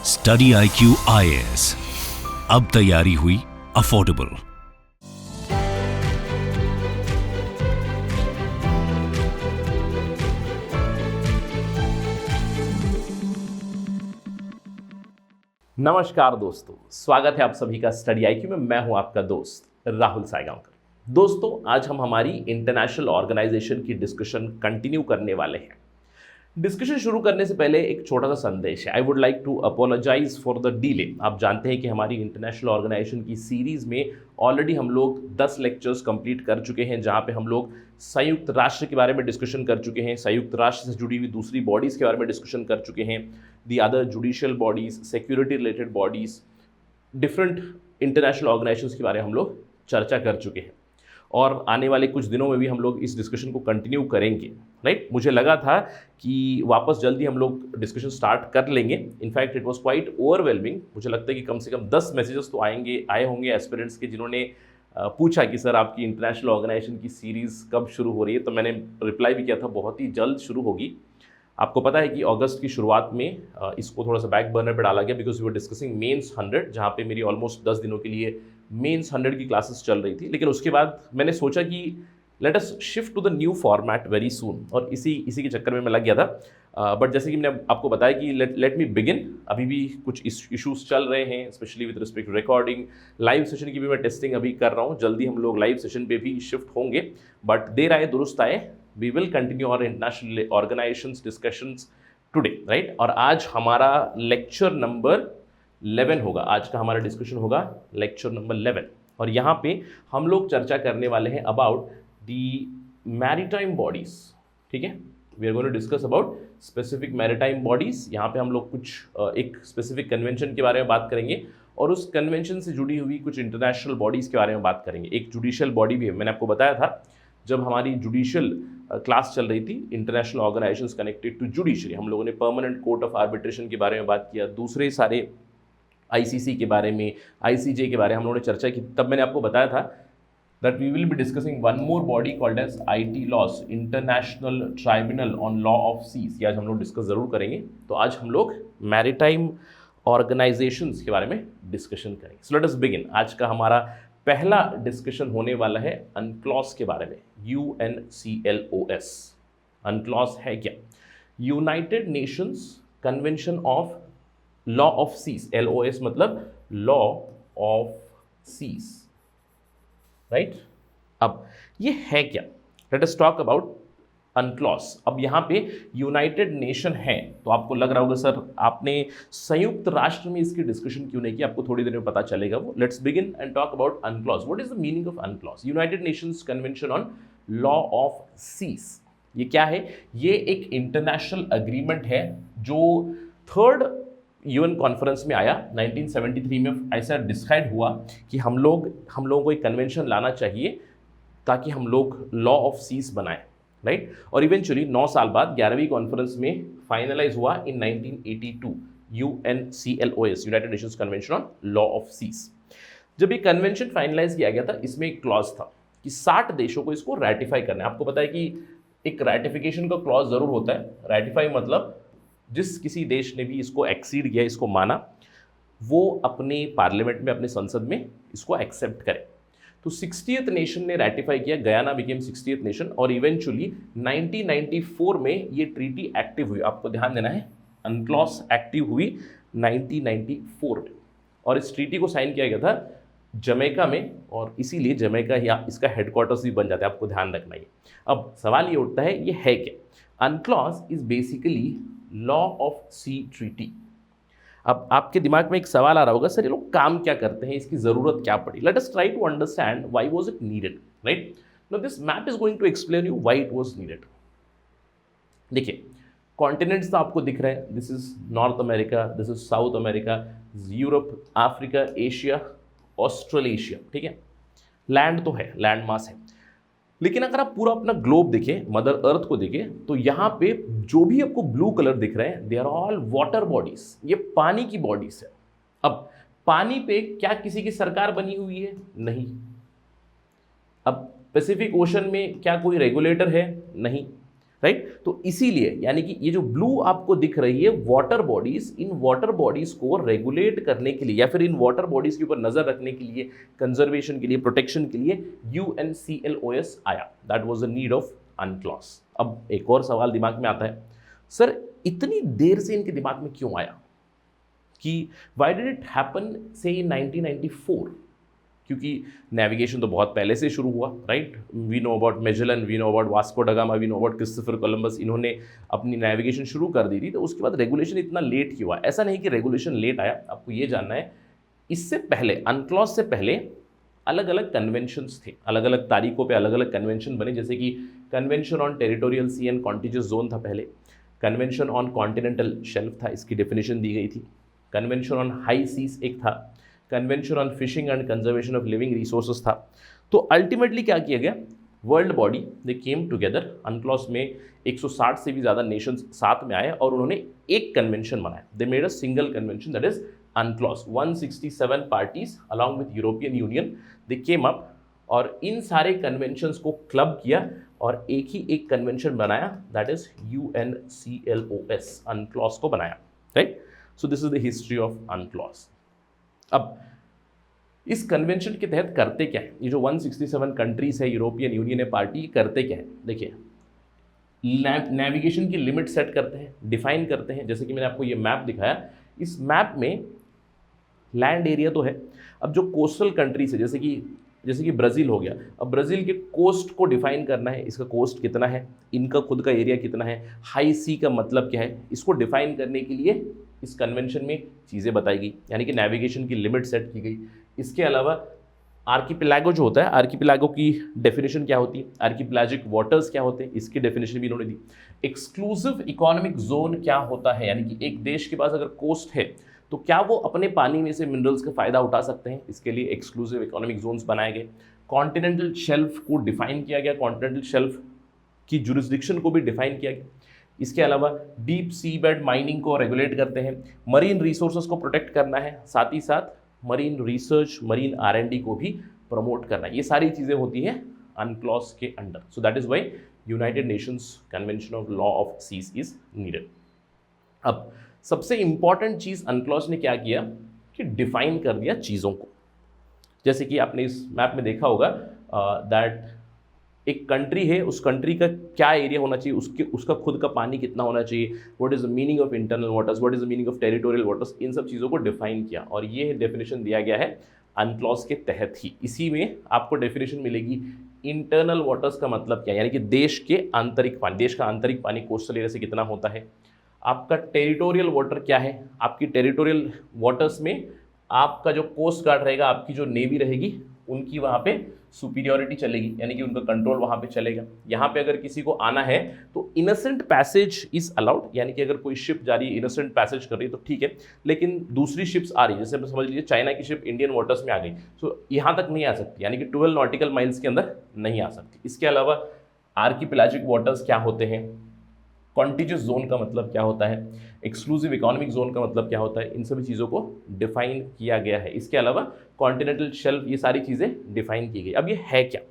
Study IQ IAS, अब तैयारी हुई अफोर्डेबल। नमस्कार दोस्तों, स्वागत है आप सभी का स्टडी IQ में। मैं हूं आपका दोस्त राहुल सायगांवकर। दोस्तों, आज हम हमारी इंटरनेशनल ऑर्गेनाइजेशन की डिस्कशन कंटिन्यू करने वाले हैं। डिस्कशन शुरू करने से पहले एक छोटा सा संदेश है। I would like to apologise for the delay. आप जानते हैं कि हमारी इंटरनेशनल ऑर्गेनाइजेशन की सीरीज में ऑलरेडी हम लोग 10 लेक्चर्स कंप्लीट कर चुके हैं, जहां पे हम लोग संयुक्त राष्ट्र के बारे में डिस्कशन कर चुके हैं, संयुक्त राष्ट्र से जुड़ी हुई दूसरी बॉडीज़ के बारे में डिस्कशन कर चुके हैं, the other judicial bodies, security related bodies, different international organisations के बारे में हम लोग चर्चा कर चुके हैं और आने वाले कुछ दिनों में भी हम लोग इस डिस्कशन को कंटिन्यू करेंगे। राइट, मुझे लगा था कि वापस जल्दी हम लोग डिस्कशन स्टार्ट कर लेंगे। In fact it was quite overwhelming. मुझे लगता है कि कम से कम 10 मैसेजेस तो आए होंगे एस्पिरेंट्स के, जिन्होंने पूछा कि सर आपकी इंटरनेशनल ऑर्गेनाइजेशन की सीरीज़ कब शुरू हो रही है। तो मैंने रिप्लाई भी किया था बहुत ही जल्द शुरू होगी। आपको पता है कि अगस्त की शुरुआत में इसको थोड़ा सा बैक बर्नर पे डाला गया because we were discussing mains 100, जहाँ पे मेरी ऑलमोस्ट 10 दिनों के लिए मेंस 100 की क्लासेस चल रही थी। लेकिन उसके बाद मैंने सोचा कि let us shift to the new format very soon, और इसी के चक्कर में मैं लग गया था। बट जैसे कि मैंने आपको बताया कि लेट मी बिगिन। अभी भी कुछ इश्यूज चल रहे हैं, specially with respect to recording. Live session की भी मैं टेस्टिंग अभी कर रहा हूँ। जल्दी हम लोग लाइव सेशन पे भी शिफ्ट होंगे, बट देर आए दुरुस्त आए, we will continue our international organisations discussions today, right. और आज हमारा लेक्चर नंबर 11 होगा। आज का हमारा डिस्कशन होगा लेक्चर नंबर 11, और यहाँ पे हम लोग चर्चा करने वाले हैं अबाउट दी मैरीटाइम बॉडीज। ठीक है, we are going to discuss about specific maritime bodies. यहाँ पे हम लोग कुछ एक स्पेसिफिक कन्वेंशन के बारे में बात करेंगे और उस कन्वेंशन से जुड़ी हुई कुछ इंटरनेशनल बॉडीज़ के बारे में बात करेंगे। एक जुडिशियल बॉडी भी है। मैंने आपको बताया था जब हमारी जुडिशियल क्लास चल रही थी, international organisations connected to judiciary, हम लोगों ने परमानेंट कोर्ट ऑफ आर्बिट्रेशन के बारे में बात किया, दूसरे सारे ICC के बारे में, ICJ के बारे में हम लोगों ने चर्चा की। तब मैंने आपको बताया था that we will be discussing one more body called as ITLOS, International Tribunal on Law of Seas। ये आज हम लोग डिस्कस ज़रूर करेंगे। तो आज हम लोग मैरीटाइम ऑर्गेनाइजेशंस के बारे में डिस्कशन करेंगे। So let us begin. आज का हमारा पहला डिस्कशन होने वाला है UNCLOS के बारे में। UNCLOS, UNCLOS है क्या? United Nations convention of law of seas. LOS मतलब लॉ ऑफ सीज, राइट। अब ये है क्या? Let us talk about UNCLOS। अब यहाँ पे यूनाइटेड नेशन है, तो आपको लग रहा होगा सर आपने संयुक्त राष्ट्र में इसकी डिस्कशन क्यों नहीं की। आपको थोड़ी देर में पता चलेगा वो। Let's begin and talk about UNCLOS। What is the meaning of UNCLOS? United Nations convention on law of seas. ये क्या है? ये एक इंटरनेशनल अग्रीमेंट है जो थर्ड UN कॉन्फ्रेंस में आया 1973 में। ऐसा डिसाइड हुआ कि हम लोगों को एक कन्वेंशन लाना चाहिए ताकि हम लोग लॉ ऑफ सीज बनाएं, राइट। और इवेंचुअली 9 साल बाद 11वीं कॉन्फ्रेंस में फाइनलाइज हुआ in 1982 UNCLOS, United Nations convention on law of seas. जब ये कन्वेंशन फाइनलाइज किया गया था, इसमें एक क्लॉज था कि 60 देशों को इसको रेटिफाई करना है। आपको पता है कि एक रेटिफिकेशन का क्लॉज जरूर होता है। रेटिफाई मतलब जिस किसी देश ने भी इसको एक्सीड किया, इसको माना, वो अपने पार्लियामेंट में, अपने संसद में इसको एक्सेप्ट करे। तो 60th नेशन ने रेटिफाई किया, गयाना बिकेम 60th नेशन, और इवेंचुअली 1994 में ये ट्रीटी एक्टिव हुई। आपको ध्यान देना है, UNCLOS एक्टिव हुई 1994 में, और इस ट्रीटी को साइन किया गया था जमैका में, और इसीलिए जमैका या इसका हेडक्वार्टर्स भी बन जाता है। आपको ध्यान रखना है। अब सवाल ये उठता है, ये है क्या? UNCLOS is basically law of sea treaty. अब आपके दिमाग में एक सवाल आ रहा होगा, सर ये लोग काम क्या करते हैं, इसकी जरूरत क्या पड़ी? Let us try to understand why was it needed, right. Now this map is going to explain you why it was needed. देखिए, कॉन्टिनेंट्स तो आपको दिख रहे हैं। This is North America, this is South America, Europe, Africa, Asia, Australasia, ठीक है। Land तो है, लैंड मास है। लेकिन अगर आप पूरा अपना ग्लोब देखें, मदर अर्थ को देखें, तो यहाँ पे जो भी आपको ब्लू कलर दिख रहे हैं, they are all water bodies. ये पानी की बॉडीज है। अब पानी पे क्या किसी की सरकार बनी हुई है? नहीं। अब पैसिफिक ओशन में क्या कोई रेगुलेटर है? नहीं। राइट। तो इसीलिए यानी कि ये जो ब्लू आपको दिख रही है water bodies, in water bodies को रेगुलेट करने के लिए या फिर इन वाटर बॉडीज के ऊपर नजर रखने के लिए, कंजर्वेशन के लिए, प्रोटेक्शन के लिए UNCLOS आया। That was the need of UNCLOS। अब एक और सवाल दिमाग में आता है, सर इतनी देर से इनके दिमाग में क्यों आया कि व्हाई डिड इट हैपन से इन 1994? क्योंकि नेविगेशन तो बहुत पहले से शुरू हुआ, right. We know about Magellan, we know about Vasco da Gama, we know about Christopher Columbus, इन्होंने अपनी नेविगेशन शुरू कर दी थी। तो उसके बाद रेगुलेशन इतना लेट क्यों हुआ? ऐसा नहीं कि रेगुलेशन लेट आया, आपको ये जानना है इससे पहले, अनक्लॉस से पहले अलग अलग कन्वेंशंस थे, अलग अलग तारीखों पे अलग अलग कन्वेंशन बने। जैसे कि convention on territorial C and contiguous zone था पहले, कन्वेंशन ऑन कॉन्टिनेंटल शेल्फ था, इसकी डेफिनेशन दी गई थी, कन्वेंशन ऑन हाई सीज एक था, convention on fishing and conservation of living resources था। तो अल्टीमेटली क्या किया गया, वर्ल्ड बॉडी दे केम टुगेदर, अनक्लॉस में 160 से भी ज़्यादा नेशंस साथ में आए और उन्होंने एक कन्वेंशन बनाया। They made a single convention, that is UNCLOS। 167 parties along with European union they came up और इन सारे कन्वेंशंस को क्लब किया और एक ही एक कन्वेंशन बनाया, दैट इज UNCLOS, UNCLOS को बनाया, right. So this is the history of UNCLOS। अब इस कन्वेंशन के तहत करते क्या है, ये जो 167 कंट्रीज है, यूरोपियन यूनियन है, पार्टी करते क्या है, देखिए नेविगेशन की लिमिट सेट करते हैं, डिफाइन करते हैं। जैसे कि मैंने आपको ये मैप दिखाया, इस मैप में लैंड एरिया तो है, अब जो कोस्टल कंट्रीज है जैसे कि ब्राज़ील हो गया, अब ब्राज़ील के कोस्ट को डिफाइन करना है, इसका कोस्ट कितना है, इनका खुद का एरिया कितना है, हाई सी का मतलब क्या है, इसको डिफाइन करने के लिए इस कन्वेंशन में चीज़ें बताई गई, यानी कि नेविगेशन की लिमिट सेट की गई। इसके अलावा आर्किपेलागो जो होता है, आर्किपेलागो की डेफिनेशन क्या होती है, आर्किपेलाजिक वाटर्स क्या होते हैं, इसकी डेफिनेशन भी इन्होंने दी। एक्सक्लूसिव इकोनॉमिक जोन क्या होता है, यानी कि एक देश के पास अगर कोस्ट है तो क्या वो अपने पानी में से मिनरल्स का फ़ायदा उठा सकते हैं, इसके लिए एक्सक्लूसिव इकोनॉमिक जोन्स बनाए गए। कॉन्टिनेंटल शेल्फ को डिफाइन किया गया, कॉन्टिनेंटल शेल्फ की जुरिस्डिक्शन को भी डिफाइन किया गया। इसके अलावा डीप सी बेड माइनिंग को रेगुलेट करते हैं, मरीन रिसोर्सेज को प्रोटेक्ट करना है, साथ ही साथ मरीन रिसर्च, मरीन R&D को भी प्रमोट करना है। ये सारी चीज़ें होती हैं UNCLOS के under. So that is why United Nations convention of law of seas is needed. अब सबसे इंपॉर्टेंट चीज़ UNCLOS ने क्या किया कि डिफाइन कर दिया चीज़ों को। जैसे कि आपने इस मैप में देखा होगा दैट एक कंट्री है, उस कंट्री का क्या एरिया होना चाहिए, उसका खुद का पानी कितना होना चाहिए, what is the meaning of internal waters, what is the meaning of territorial waters, इन सब चीज़ों को डिफाइन किया और ये डेफिनेशन दिया गया है UNCLOS के तहत ही। इसी में आपको डेफिनेशन मिलेगी इंटरनल वाटर्स का मतलब क्या है, यानी कि देश के आंतरिक पानी, देश का आंतरिक पानी कोस्टल एरिया से कितना होता है। आपका टेरिटोरियल वाटर क्या है, आपकी टेरिटोरियल वाटर्स में आपका जो कोस्ट गार्ड रहेगा, आपकी जो नेवी रहेगी, उनकी वहाँ पे सुपीरियरिटी चलेगी, यानी कि उनका कंट्रोल वहाँ पे चलेगा। यहाँ पे अगर किसी को आना है तो इनोसेंट पैसेज इज़ अलाउड, यानी कि अगर कोई शिप जा रही है इनोसेंट पैसेज कर रही है तो ठीक है, लेकिन दूसरी शिप्स आ रही है, जैसे समझ लीजिए चाइना की शिप इंडियन वाटर्स में आ गई, तो यहाँ तक नहीं आ सकती, यानी कि 12 नॉटिकल माइल्स के अंदर नहीं आ सकती। इसके अलावा आर्किपेलाजिक वाटर्स क्या होते हैं, कॉन्टिजियस जोन का मतलब क्या होता है, एक्सक्लूसिव इकोनॉमिक जोन का मतलब क्या होता है, इन सभी चीज़ों को डिफाइन किया गया है। इसके अलावा कॉन्टिनेंटल शेल्फ, ये सारी चीज़ें डिफाइन की गई। अब ये है क्या,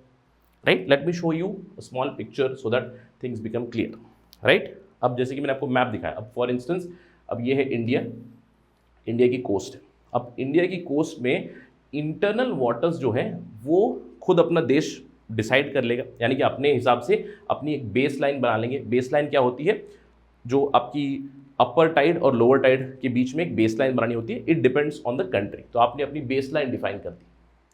right, let me show you small picture so that things become clear, right. अब जैसे कि मैंने आपको मैप दिखाया, अब फॉर इंस्टेंस अब ये है इंडिया की कोस्ट है। अब इंडिया की कोस्ट में इंटरनल वाटर्स जो है वो खुद अपना देश डिसाइड कर लेगा, यानी कि अपने हिसाब से अपनी एक बेस लाइन बना लेंगे। बेस लाइन क्या होती है, जो आपकी अपर टाइड और लोअर टाइड के बीच में एक बेस लाइन बनानी होती है, it depends on the country. तो आपने अपनी बेस लाइन डिफाइन कर दी।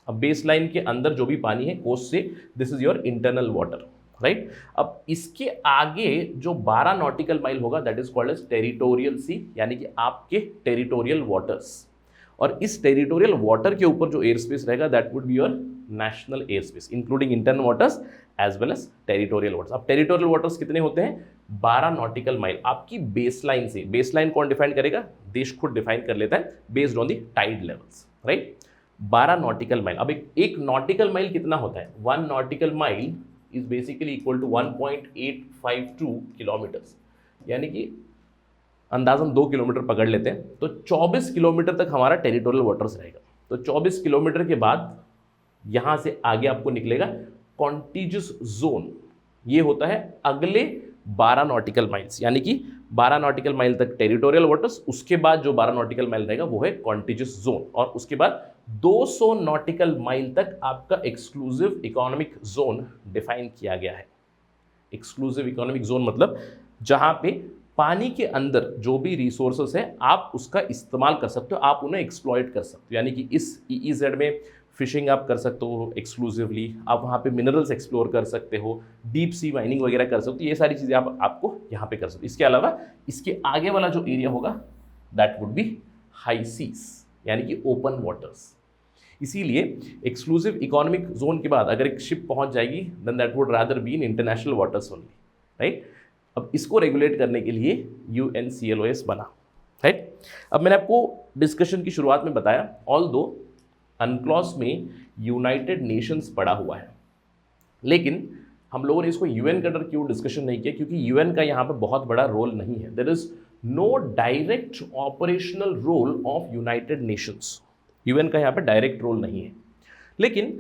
अब बेस लाइन के अंदर जो भी पानी है कोस्ट से, this is your internal water, right. अब इसके आगे जो 12 नॉटिकल माइल होगा that is called as territorial sea, यानी कि आपके टेरिटोरियल वाटर्स, और इस टेरिटोरियल वाटर के ऊपर जो एयर स्पेस रहेगा that would be your national air space including internal waters as well as territorial waters. अब टेरिटोरियल वाटर्स कितने होते हैं, 12 नॉटिकल माइल आपकी बेस लाइन से। बेस लाइन कौन डिफाइन करेगा, देश खुद डिफाइन कर लेता है based on the tide levels, right. 12 nautical mile. अब एक नॉटिकल माइल कितना होता है, 1 nautical mile is basically equal to 1.852 kilometres, यानी कि अंदाजन 2 किलोमीटर पकड़ लेते हैं, तो 24 किलोमीटर तक हमारा टेरिटोरियल वाटर्स रहेगा। तो 24 किलोमीटर के बाद यहाँ से आगे आपको निकलेगा कॉन्टिजियस जोन, ये होता है अगले 12 नॉटिकल माइल्स, यानी कि 12 नॉटिकल माइल तक टेरिटोरियल वाटर्स, उसके बाद जो 12 नॉटिकल माइल रहेगा वो है कॉन्टिजियस जोन, और उसके बाद 200 नॉटिकल माइल तक आपका एक्सक्लूसिव इकोनॉमिक जोन डिफाइन किया गया है। एक्सक्लूसिव इकोनॉमिक जोन मतलब जहां पे पानी के अंदर जो भी रिसोर्सेस है आप उसका इस्तेमाल कर सकते हो, आप उन्हें एक्सप्लॉइट कर सकते हो, यानी कि इस EEZ में फिशिंग आप कर सकते हो एक्सक्लूसिवली, आप वहाँ पे मिनरल्स एक्सप्लोर कर सकते हो, डीप सी माइनिंग वगैरह कर सकते हो, ये सारी चीज़ें आपको यहाँ पे कर सकते हो। इसके अलावा इसके आगे वाला जो एरिया होगा that would be high seas, यानी कि ओपन वाटर्स। इसीलिए एक्सक्लूसिव इकोनॉमिक जोन के बाद अगर एक शिप पहुँच जाएगी then that would rather be in international waters only, right. अब इसको रेगुलेट करने के लिए UNCLOS बना, राइट। अब मैंने आपको डिस्कशन की शुरुआत में बताया ऑल्दो अनक्लॉस में यूनाइटेड नेशंस पड़ा हुआ है, लेकिन हम लोगों ने इसको UN के अंडर क्यों डिस्कशन नहीं किया, क्योंकि UN का यहाँ पे बहुत बड़ा रोल नहीं है। There is no direct operational role of United Nations, UN का यहाँ पे डायरेक्ट रोल नहीं है। लेकिन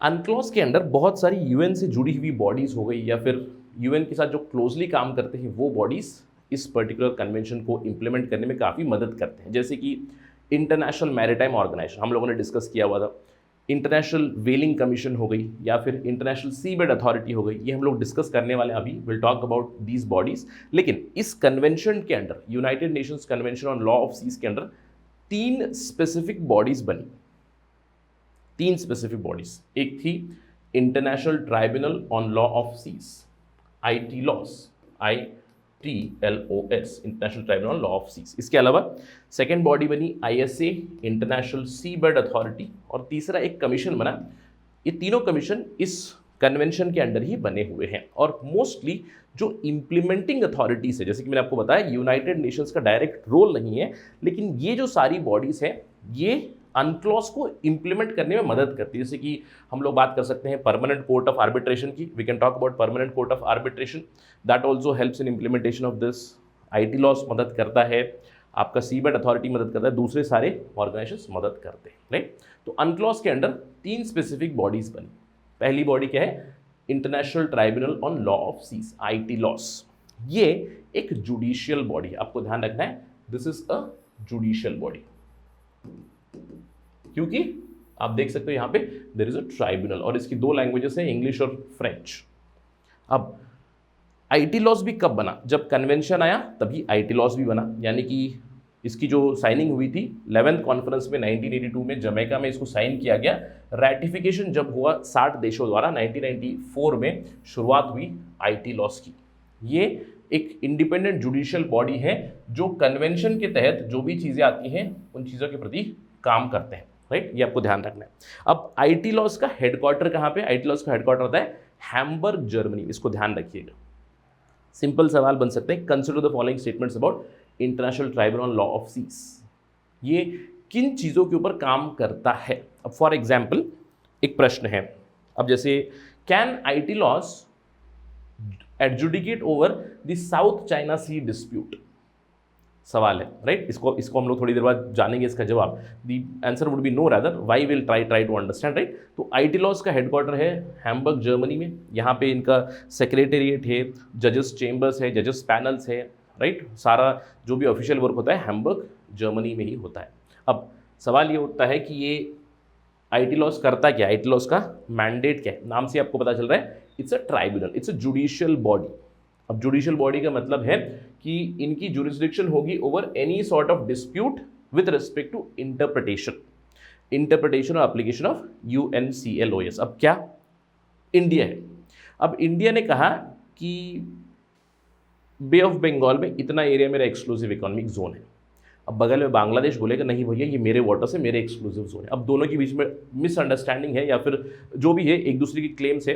अनक्लॉस के अंडर बहुत सारी UN से जुड़ी हुई बॉडीज हो गई या फिर UN के साथ जो क्लोजली काम करते हैं वो बॉडीज इस पर्टिकुलर कन्वेंशन को इंप्लीमेंट करने में काफ़ी मदद करते हैं, जैसे कि इंटरनेशनल मैरिटाइम ऑर्गेनाइजेशन हम लोगों ने डिस्कस किया हुआ था, इंटरनेशनल व्हेलिंग कमीशन हो गई या फिर इंटरनेशनल सीबेड अथॉरिटी हो गई, ये हम लोग डिस्कस करने वाले हैं अभी, will talk about these bodies. लेकिन इस कन्वेंशन के under, United Nations convention on law of seas के अंडर 3 स्पेसिफिक बॉडीज बनी, 3 स्पेसिफिक बॉडीज। एक थी international tribunal on law of seas, ITLOS, international tribunal law of seas. इसके अलावा second body बनी ISA, इंटरनेशनल सीबेड अथॉरिटी, और तीसरा एक कमीशन बना। ये तीनों कमीशन इस कन्वेंशन के अंडर ही बने हुए हैं, और मोस्टली जो इम्प्लीमेंटिंग अथॉरिटीज है, जैसे कि मैंने आपको बताया यूनाइटेड नेशंस का डायरेक्ट रोल नहीं है, लेकिन ये जो सारी बॉडीज हैं ये अनक्लॉस को इंप्लीमेंट करने में मदद करती है। जैसे कि हम लोग बात कर सकते हैं परमानेंट कोर्ट ऑफ आर्बिट्रेशन की, we can talk about permanent court of arbitration, that also helps in implementation of this. ITLOS मदद करता है, आपका सीबेड अथॉरिटी मदद करता है, दूसरे सारे ऑर्गेनाइजेशंस मदद करते हैं, राइट। तो अनक्लॉस के अंडर 3 स्पेसिफिक बॉडीज बनी। पहली बॉडी क्या है, international tribunal on law of seas, ITLOS। ये एक जुडिशियल बॉडी है, आपको ध्यान रखना है, this is a judicial body, क्योंकि आप देख सकते हो यहाँ पे देयर इज अ ट्राइब्यूनल, और इसकी 2 लैंग्वेजेस हैं, इंग्लिश और फ्रेंच। अब ITLOS भी कब बना, जब कन्वेंशन आया तभी ITLOS भी बना, यानी कि इसकी जो साइनिंग हुई थी 11th कॉन्फ्रेंस में 1982 में जमैका में इसको साइन किया गया। रैटिफिकेशन जब हुआ 60 देशों द्वारा 1994 में शुरुआत हुई ITLOS की। ये एक इंडिपेंडेंट जुडिशियल बॉडी है जो कन्वेंशन के तहत जो भी चीज़ें आती हैं उन चीज़ों के प्रति काम करते हैं, राइट। ये आपको ध्यान रखना है। अब ITLOS का हेडक्वार्टर कहाँ पे, ITLOS का हेडक्वार्टर होता है हैम्बर्ग, जर्मनी। इसको ध्यान रखिएगा, सिंपल सवाल बन सकते हैं, consider the following statements about international tribunal on law of seas. ये किन चीज़ों के ऊपर काम करता है। अब फॉर एग्जाम्पल एक प्रश्न है, अब जैसे can ITLOS adjudicate over the South China sea dispute, सवाल है, राइट। इसको हम लोग थोड़ी देर बाद जानेंगे इसका जवाब। The answer would be no, rather why will try to understand, right. तो ITLOS का हेडक्वार्टर है हैम्बर्ग, जर्मनी में। यहाँ पे इनका सेक्रेटेरिएट है, जजेस चेम्बर्स है, जजेस पैनल्स है, राइट। सारा जो भी ऑफिशियल वर्क होता है हैम्बर्ग, जर्मनी में ही होता है। अब सवाल ये उठता है कि ये ITLOS करता क्या, ITLOS का मैंडेट क्या है। नाम से आपको पता चल रहा है, it's a tribunal, it's a judicial body. अब जुडिशियल बॉडी का मतलब है कि इनकी जुरिस्डिक्शन होगी over any sort of dispute with respect to interpretation और एप्लीकेशन ऑफ UNCLOS। अब क्या इंडिया है, अब इंडिया ने कहा कि बे ऑफ बंगाल में इतना एरिया मेरा एक्सक्लूसिव इकोनॉमिक जोन है। अब बगल में बांग्लादेश बोलेगा नहीं भैया ये मेरे वाटर से मेरे एक्सक्लूसिव जोन है। अब दोनों के बीच में मिसअंडरस्टैंडिंग है या फिर जो भी है, एक दूसरे की क्लेम्स है,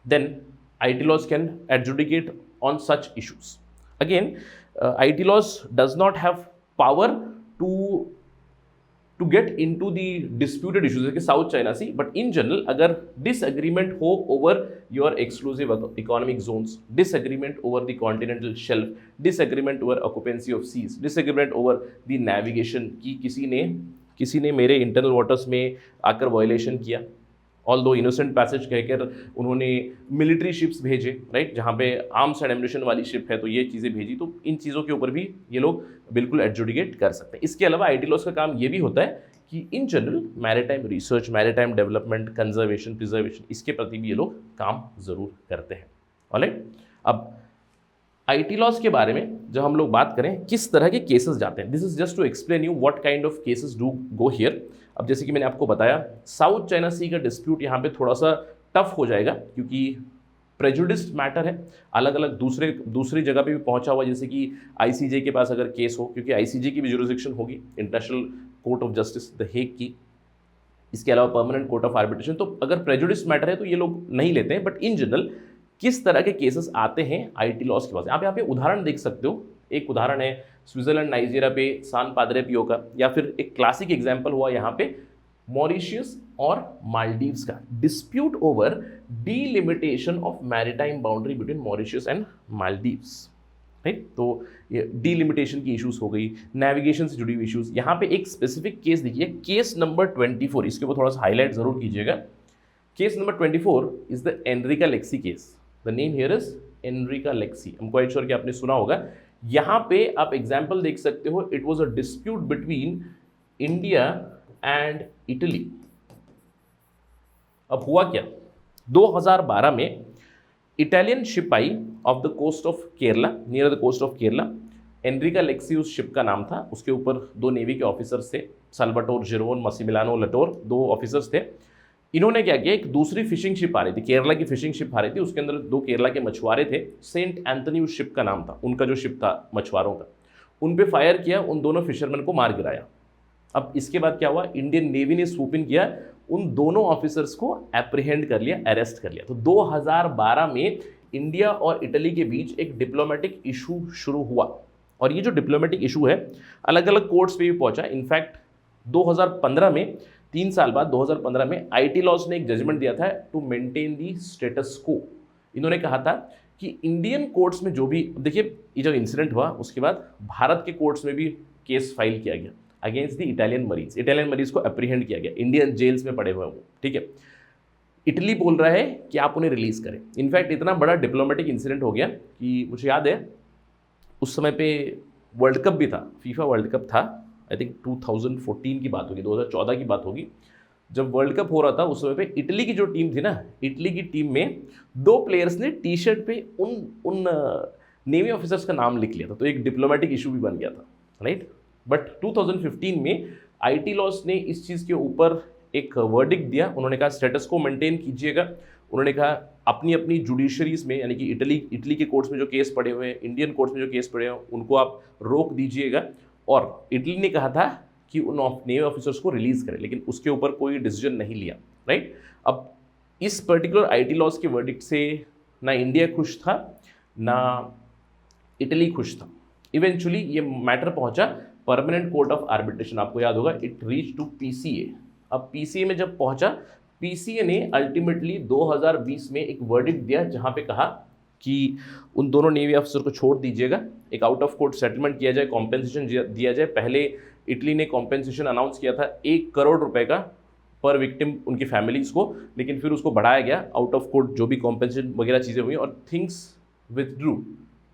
then ITLOS can adjudicate on such issues. Again, ITLOS does not have power to get into the disputed issues like South China Sea, but in general, अगर disagreement हो over your exclusive economic zones, disagreement over the continental shelf, disagreement over occupancy of seas, disagreement over the navigation, कि किसी ने मेरे internal waters में आकर violation किया, all दो इनोसेंट पैसेज कहकर उन्होंने मिलिट्री शिप्स भेजे, राइट, जहाँ पे आर्म्स एंड एम्यूनिशन वाली शिप है तो ये चीज़ें भेजी, तो इन चीज़ों के ऊपर भी ये लोग बिल्कुल एडजुडिकेट कर सकते हैं। इसके अलावा आईटी लॉज का काम ये भी होता है कि in general maritime research, maritime development, conservation, preservation, इसके प्रति भी ये लोग काम ज़रूर करते हैं। ऑलराइट, अब आईटी लॉज के बारे में जब हम लोग बात करें किस तरह के केसेस जाते हैं, this is just to explain you what kind of cases do go here. अब जैसे कि मैंने आपको बताया साउथ चाइना सी का डिस्प्यूट यहाँ पे थोड़ा सा टफ हो जाएगा क्योंकि प्रेजुडिस्ड मैटर है, अलग अलग दूसरी जगह पे भी पहुंचा हुआ, जैसे कि आईसीजे के पास अगर केस हो, क्योंकि आईसीजे की भी जुरिसडिक्शन होगी, international court of justice the Hague की, इसके अलावा परमानेंट कोर्ट ऑफ आर्बिट्रेशन। तो अगर प्रेजुडिस्ड मैटर है तो ये लोग नहीं लेते हैं, बट इन जनरल किस तरह के केसेस आते हैं आईटी लॉज के पास, आप यहाँ पे उदाहरण देख सकते हो। एक उदाहरण है स्विट्जरलैंड नाइजीरिया पे सान पादरे पियो का, या फिर एक क्लासिक एग्जाम्पल हुआ यहाँ पे मॉरिशियस और मालदीव्स का, dispute over delimitation of maritime boundary between Mauritius and Maldives, right. तो ये डीलिमिटेशन की इश्यूज हो गई, नेविगेशन से जुड़ी हुई इश्यूज। यहाँ पे एक स्पेसिफिक केस देखिए, केस नंबर 24, इसके ऊपर थोड़ा सा हाईलाइट जरूर कीजिएगा। Case number 24 is the Enrica Lexie case. The name here is Enrica Lexie. I am quite sure कि आपने सुना होगा। यहाँ पे आप एग्जाम्पल देख सकते हो, it was a dispute between India and Italy. अब हुआ क्या, 2012 में Italian ship I off the coast of Kerala, near the coast of Kerala. Enrica Lexie उस शिप का नाम था, उसके ऊपर 2 नेवी के ऑफिसर्स थे, साल्वाटोर जेरोन, मसिमिलानो लटोर, 2 ऑफिसर्स थे। इन्होंने क्या किया, एक दूसरी फिशिंग शिप आ रही थी, केरला की फिशिंग शिप आ रही थी, उसके अंदर 2 केरला के मछुआरे थे, सेंट एंथनी उस शिप का नाम था, उनका जो शिप था मछुआरों का, उन पे फायर किया, उन दोनों फिशरमैन को मार गिराया। अब इसके बाद क्या हुआ, इंडियन नेवी ने स्वूप इन किया, उन दोनों ऑफिसर्स को एप्रीहेंड कर लिया, अरेस्ट कर लिया। तो 2012 में इंडिया और इटली के बीच एक डिप्लोमेटिक इशू शुरू हुआ, और ये जो डिप्लोमेटिक इशू है अलग अलग कोर्ट्स पे भी पहुंचा। इनफैक्ट 2015 में, 3 साल बाद 2015 में आईटी लॉज ने एक जजमेंट दिया था टू मेंटेन दी स्टेटस को। इन्होंने कहा था कि इंडियन कोर्ट्स में जो भी, देखिए ये जो इंसिडेंट हुआ उसके बाद भारत के कोर्ट्स में भी केस फाइल किया गया अगेंस्ट द इटालियन मरीज। इटालियन मरीज को अप्रीहेंड किया गया, इंडियन जेल्स में पड़े हुए वो, ठीक है। इटली बोल रहा है कि आप उन्हें रिलीज करें। इनफैक्ट इतना बड़ा डिप्लोमेटिक इंसिडेंट हो गया कि मुझे याद है उस समय पे वर्ल्ड कप भी था, फीफा वर्ल्ड कप था, आई थिंक 2014 की बात होगी, 2014 की बात होगी, जब वर्ल्ड कप हो रहा था उस समय पे इटली की जो टीम थी ना, इटली की टीम में 2 प्लेयर्स ने टी शर्ट पे उन नेवी ऑफिसर्स का नाम लिख लिया था, तो एक डिप्लोमेटिक इशू भी बन गया था, राइट। बट 2015 में आईटी लॉज ने इस चीज़ के ऊपर एक वर्डिक्ट दिया। उन्होंने कहा स्टेटस को मेंटेन कीजिएगा। उन्होंने कहा अपनी अपनी जुडिशरीज में, यानी कि इटली के कोर्ट्स में जो केस पड़े हुए हैं, इंडियन कोर्ट्स में जो केस पड़े हैं, उनको आप रोक दीजिएगा। और इटली ने कहा था कि उन नेवी ऑफिसर्स को रिलीज करें, लेकिन उसके ऊपर कोई डिसीजन नहीं लिया, राइट। अब इस पर्टिकुलर आईटी लॉज के वर्डिक्ट से ना इंडिया खुश था ना इटली खुश था। इवेंचुअली ये मैटर पहुंचा परमानेंट कोर्ट ऑफ आर्बिट्रेशन, आपको याद होगा, इट रीच टू पीसीए। अब पीसीए में जब पहुंचा, पीसीए ने अल्टीमेटली 2020 में एक वर्डिक्ट दिया जहां पे कहा कि उन दोनों नेवी ऑफिसर को छोड़ दीजिएगा, एक आउट ऑफ कोर्ट सेटलमेंट किया जाए, कॉम्पेंसेशन दिया जाए। पहले इटली ने कॉम्पेंसेशन अनाउंस किया था 1 करोड़ रुपए का पर विक्टिम उनकी फैमिलीज को, लेकिन फिर उसको बढ़ाया गया, आउट ऑफ कोर्ट जो भी कॉम्पेंसेशन वगैरह चीज़ें हुई और थिंग्स विथड्रू,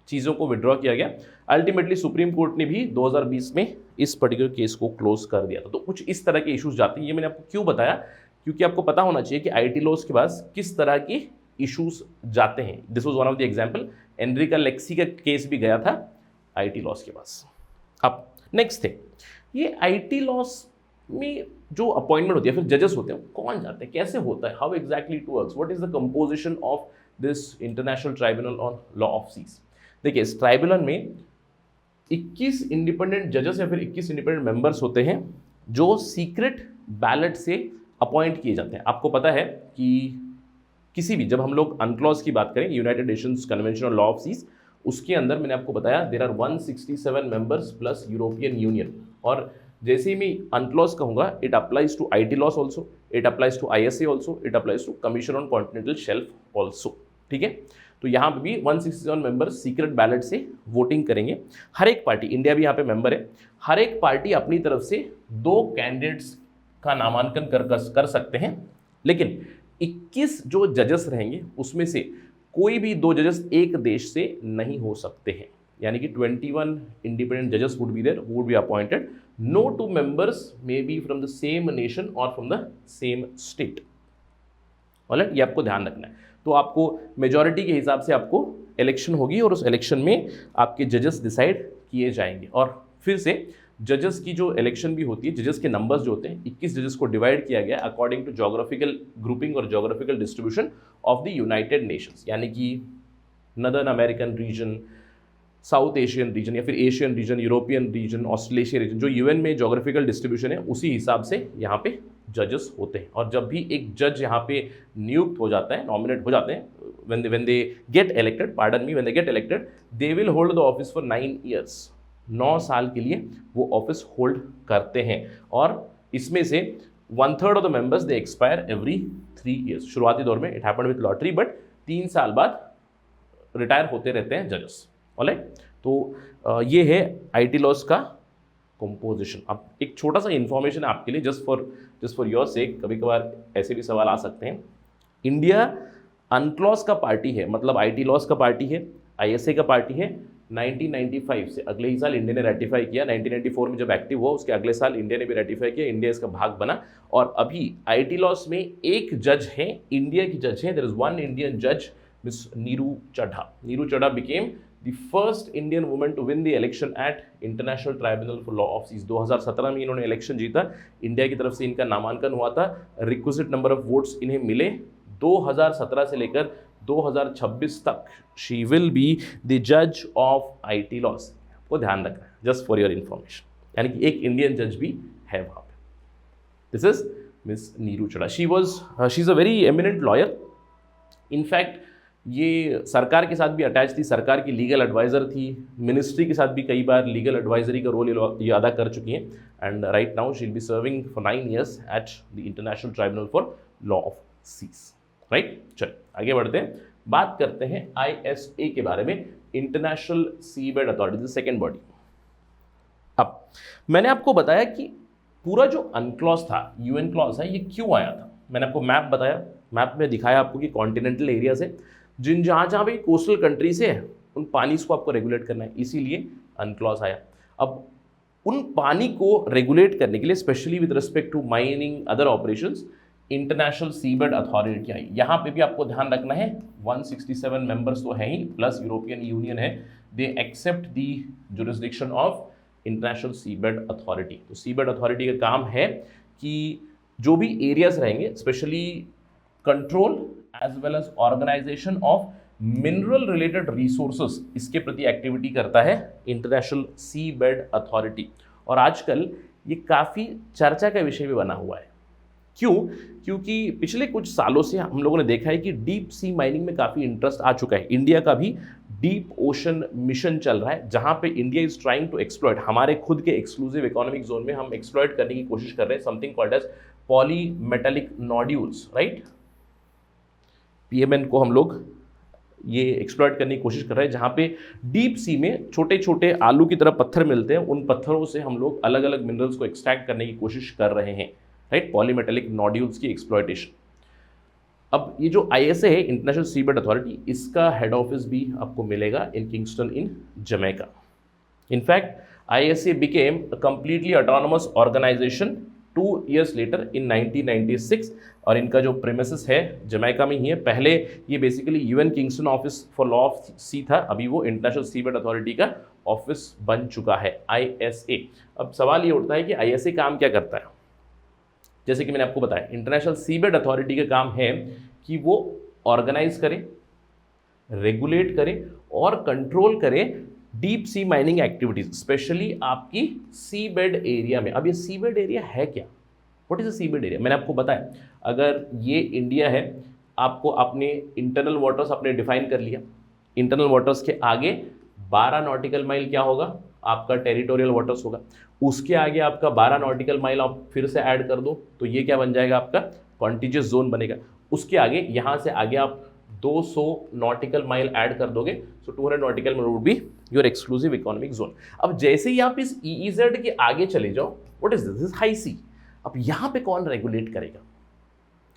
चीज़ों को विड्रॉ किया गया। अल्टीमेटली सुप्रीम कोर्ट ने भी 2020 में इस पर्टिकुलर केस को क्लोज कर दिया था। तो कुछ इस तरह के इश्यूज जाते हैं। ये मैंने आपको क्यों बताया, क्योंकि आपको पता होना चाहिए कि आईटी लॉज के पास किस तरह की इश्यूज जाते हैं। This was one of the example, Enrica Lexie का केस भी गया था आईटी लॉज के पास। अब नेक्स्ट थिंग, ये आईटी लॉज में जो अपॉइंटमेंट होती है, फिर जजेस होते हैं, कौन जाते हैं, कैसे होता है, how exactly it works, what is the composition of this international tribunal on law of seas. देखिए इस ट्राइब्यूनल में 21 इंडिपेंडेंट जजेस या फिर 21 इंडिपेंडेंट मेंबर्स होते हैं जो सीक्रेट बैलेट से अपॉइंट किए जाते हैं। आपको पता है कि किसी भी, जब हम लोग अनक्लॉज की बात करें, United Nations convention on law of seas, उसके अंदर मैंने आपको बताया there are 167 members plus European Union. और जैसे ही मैं अनक्लॉज कहूँगा, it applies to ITLOS also, it applies to ISA also, it applies to commission on continental shelf also, ठीक है। तो यहाँ पे भी 167 मेंबर सीक्रेट बैलेट से वोटिंग करेंगे। हर एक पार्टी, इंडिया भी यहाँ पे मेंबर है, हर एक पार्टी अपनी तरफ से 2 कैंडिडेट्स का नामांकन कर सकते हैं, लेकिन 21 जो जजेस रहेंगे उसमें से कोई भी 2 जजेस एक देश से नहीं हो सकते हैं, यानी कि 21 इंडिपेंडेंट जजेस would be there, would be appointed. No two members may be from the same nation or from the same state. Alright, ये आपको ध्यान रखना है. तो आपको मेजॉरिटी के हिसाब से आपको इलेक्शन होगी और उस इलेक्शन में आपके जजेस डिसाइड किए जाएंगे. और फिर से जजेस की जो इलेक्शन भी होती है, जजेस के नंबर्स जो होते हैं 21 जजेस को डिवाइड किया गया अकॉर्डिंग टू जोग्राफिकल ग्रुपिंग और geographical distribution of the United Nations, यानी कि northern American region, South Asian region या फिर Asian region, European region, Australasia region, जो यूएन में जोग्राफिकल डिस्ट्रीब्यूशन है उसी हिसाब से यहाँ पे जजेस होते हैं. और जब भी एक जज यहाँ पे नियुक्त हो जाता है, नॉमिनेट हो जाते हैं, when they get elected, pardon me, when they get elected, they will hold the office for 9 years. 9 साल के लिए वो ऑफिस होल्ड करते हैं. और इसमें से 1/3 of the members they expire every 3 years. शुरुआती दौर में it happened with lottery, but 3 साल बाद रिटायर होते रहते हैं जजेस. ऑलराइट, तो ये है आईटी लॉज का कंपोजिशन. अब एक छोटा सा इन्फॉर्मेशन है आपके लिए, जस्ट फॉर योर सेक, कभी कभार ऐसे भी सवाल आ सकते हैं. इंडिया अनक्लॉज का पार्टी है, मतलब आईटी लॉज का पार्टी है, आईएसए का पार्टी है. 1995 से अगले ही साल इंडिया ने रेटिफाई किया. 1994 में जब एक्टिव हुआ उसके अगले साल इंडिया ने भी रेटिफाई किया, इंडिया इसका भाग बना. और अभी आईटी लॉज में एक जज है, इंडिया की जज है. देयर इज वन इंडियन जज, miss Neeru Chadha. Neeru Chadha became the first Indian woman to win the election at international tribunal for law of seas. 2017 में इन्होंने इलेक्शन जीता, इंडिया की तरफ से इनका नामांकन हुआ था, रिक्विजिट नंबर ऑफ वोट्स इन्हें मिले. 2017 से लेकर 2026 तक शी विल बी द जज ऑफ आईटी लॉज. को ध्यान रखना है, जस्ट फॉर योर इन्फॉर्मेशन, यानी कि एक इंडियन जज भी है वहाँ पे. This is miss Neeru Chadha. She is a very eminent lawyer. In fact ये सरकार के साथ भी अटैच थी, सरकार की लीगल एडवाइज़र थी, मिनिस्ट्री के साथ भी कई बार लीगल एडवाइजरी का रोल ये अदा कर चुकी हैं. And right now she will be serving for 9 years at the international tribunal for law of seas. Right, चलिए आगे बढ़ते हैं, बात करते हैं आईएसए के बारे में, international seabed authority, second body. अब मैंने आपको बताया कि पूरा जो अनक्लॉज था, यूएन क्लॉज है, ये क्यों आया था. मैंने आपको मैप बताया, मैप में दिखाया आपको कि कॉन्टिनेंटल एरिया से जहाँ भी कोस्टल कंट्री से है उन पानी को आपको रेगुलेट करना है, इसीलिए अनक्लॉज आया. अब उन पानी को रेगुलेट करने के लिए specially with respect to mining other operations International seabed Authority आई. यहाँ पे भी आपको ध्यान रखना है 167 मेंबर्स तो हैं ही, प्लस यूरोपियन यूनियन है. They accept the jurisdiction of international seabed authority. तो सीबेड अथॉरिटी का काम है कि जो भी एरियाज रहेंगे, specially control as well as organisation of mineral related resources, इसके प्रति एक्टिविटी करता है इंटरनेशनल सीबेड अथॉरिटी. और आजकल ये काफ़ी चर्चा का विषय भी बना हुआ है. क्यों? क्योंकि पिछले कुछ सालों से हम लोगों ने देखा है कि डीप सी माइनिंग में काफ़ी इंटरेस्ट आ चुका है. इंडिया का भी डीप ओशन मिशन चल रहा है, जहां पे India is trying to exploit, हमारे खुद के एक्सक्लूसिव इकोनॉमिक जोन में हम एक्सप्लॉइट करने की कोशिश कर रहे हैं something called as polymetallic nodules. Right, PMN को हम लोग ये एक्सप्लॉइट करने की कोशिश कर रहे हैं, जहाँ पे डीप सी में छोटे छोटे आलू की तरह पत्थर मिलते हैं, उन पत्थरों से हम लोग अलग अलग मिनरल्स को एक्सट्रैक्ट करने की कोशिश कर रहे हैं. राइट, पॉलीमेटेलिक नोड्यूल्स की एक्सप्लॉइटेशन. अब ये जो आईएसए है, इंटरनेशनल सीबेड अथॉरिटी, इसका हेड ऑफिस भी आपको मिलेगा in Kingston in Jamaica. In fact ISA became a completely autonomous organisation 2 years later in 1996. और इनका जो प्रेमिसेस है जमैका में ही है. पहले ये basically UN Kingston office for law of sea था, अभी वो इंटरनेशनल सीबेड अथॉरिटी का ऑफिस बन चुका है आईएसए. अब सवाल ये उठता है कि आईएसए काम क्या करता है. जैसे कि मैंने आपको बताया, इंटरनेशनल सीबेड अथॉरिटी का काम है कि वो ऑर्गेनाइज करे, रेगुलेट करे और कंट्रोल करे deep sea mining activities, specially आपकी सी बेड एरिया में. अब ये सी बेड एरिया है क्या? What is a sea bed area? मैंने आपको बताया, अगर ये इंडिया है, आपको अपने इंटरनल वाटर्स आपने डिफाइन कर लिया. इंटरनल वाटर्स के आगे 12 नॉटिकल माइल क्या होगा? आपका टेरिटोरियल वाटर्स होगा. उसके आगे आपका 12 नॉटिकल माइल आप फिर से ऐड कर दो तो ये क्या बन जाएगा? आपका कॉन्टिजियस जोन बनेगा. उसके आगे, यहाँ से आगे आप 200 नॉटिकल माइल ऐड कर दोगे, सो 200 nautical mile would be your exclusive economic zone. अब जैसे ही आप इस EEZ के आगे चले जाओ, व्हाट इज दिस? हाई सी. अब यहाँ पे कौन रेगुलेट करेगा?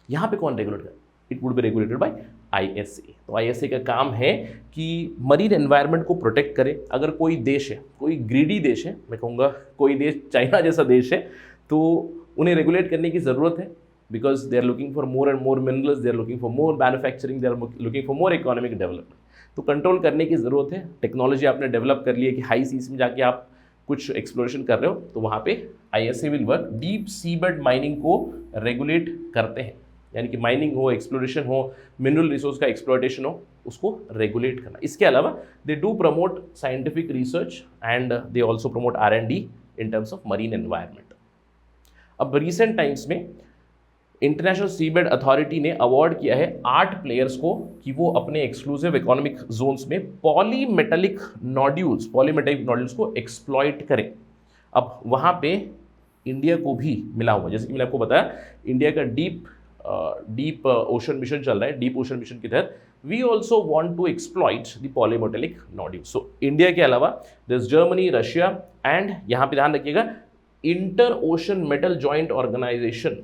यहाँ पे कौन रेगुलेट करेगा? It would be regulated by ISA। तो ISA का काम है कि मरीन एनवायरनमेंट को प्रोटेक्ट करे। अगर कोई देश है, कोई ग्रीडी देश है, मैं कहूँगा कोई देश चाइना जैसा देश है, तो उन्हें रेगुलेट करने की ज़रूरत है, because they are looking for more and more minerals, they are looking for more manufacturing, they are looking for more economic development. तो कंट्रोल करने की ज़रूरत है। टेक्नोलॉजी आपने डेवलप कर ली है कि हाई सीज में जाके आप कुछ एक्सप्लोरेशन कर रहे हो, तो वहाँ पे ISA will work. Deep seabed mining को रेगुलेट करते हैं, यानी कि माइनिंग हो, एक्सप्लोरेशन हो, मिनरल रिसोर्स का एक्सप्लोइटेशन हो, उसको रेगुलेट करना। इसके अलावा they do promote scientific research and they also promote R&D in terms of marine environment. अब रिसेंट टाइम्स में इंटरनेशनल सीबेड अथॉरिटी ने अवार्ड किया है 8 प्लेयर्स को कि वो अपने एक्सक्लूसिव इकोनॉमिक जोन्स में पॉलीमेटेलिक नोड्यूल्स को एक्सप्लॉइट करें। अब वहाँ पे इंडिया को भी मिला हुआ, जैसे कि मैंने आपको बताया, इंडिया का डीप ओशन मिशन चल रहा है। डीप ओशन मिशन के तहत we also want to exploit the polymetallic nodule. So India के अलावा दिस जर्मनी, रशिया एंड यहाँ पे ध्यान रखिएगा inter ocean metal joint organisation.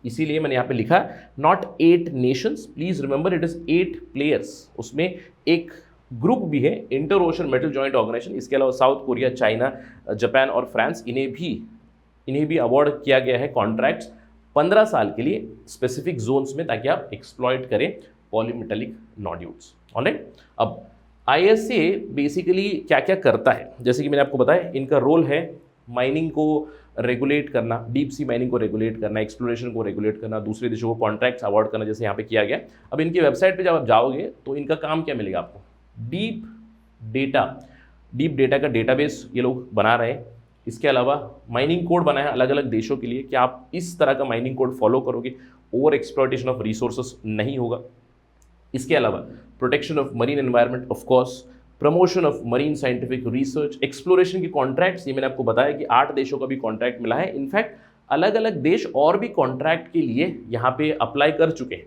इसीलिए मैंने यहाँ पे लिखा not 8 nations, please remember it is 8 players. उसमें एक ग्रुप भी है, inter ocean metal joint organisation. इसके अलावा साउथ कोरिया, चाइना, जापान और फ्रांस, इन्हें भी अवार्ड किया गया है कॉन्ट्रैक्ट्स 15 साल के लिए स्पेसिफिक जोन्स में, ताकि आप एक्सप्लॉइट करें पॉलीमेटेलिक नोड्यूल्स। ऑलराइट, अब ISA बेसिकली क्या क्या करता है, जैसे कि मैंने आपको बताया, इनका रोल है माइनिंग को रेगुलेट करना, डीप सी माइनिंग को रेगुलेट करना, एक्सप्लोरेशन को रेगुलेट करना, दूसरे देशों को कॉन्ट्रैक्ट्स अवार्ड करना, जैसे यहाँ पे किया गया। अब इनकी वेबसाइट पे जब आप जाओगे तो इनका काम क्या मिलेगा आपको, डीप डेटा का डेटाबेस ये लोग बना रहे हैं। इसके अलावा माइनिंग कोड बना है अलग अलग देशों के लिए कि आप इस तरह का माइनिंग कोड फॉलो करोगे, ओवर एक्सप्लॉइटेशन ऑफ रिसोर्सेस नहीं होगा। इसके अलावा protection of marine environment, of course promotion of marine scientific research, exploration के कॉन्ट्रैक्ट्स, ये मैंने आपको बताया कि 8 देशों का भी कॉन्ट्रैक्ट मिला है। इनफैक्ट अलग अलग देश और भी कॉन्ट्रैक्ट के लिए यहाँ पे अप्लाई कर चुके हैं।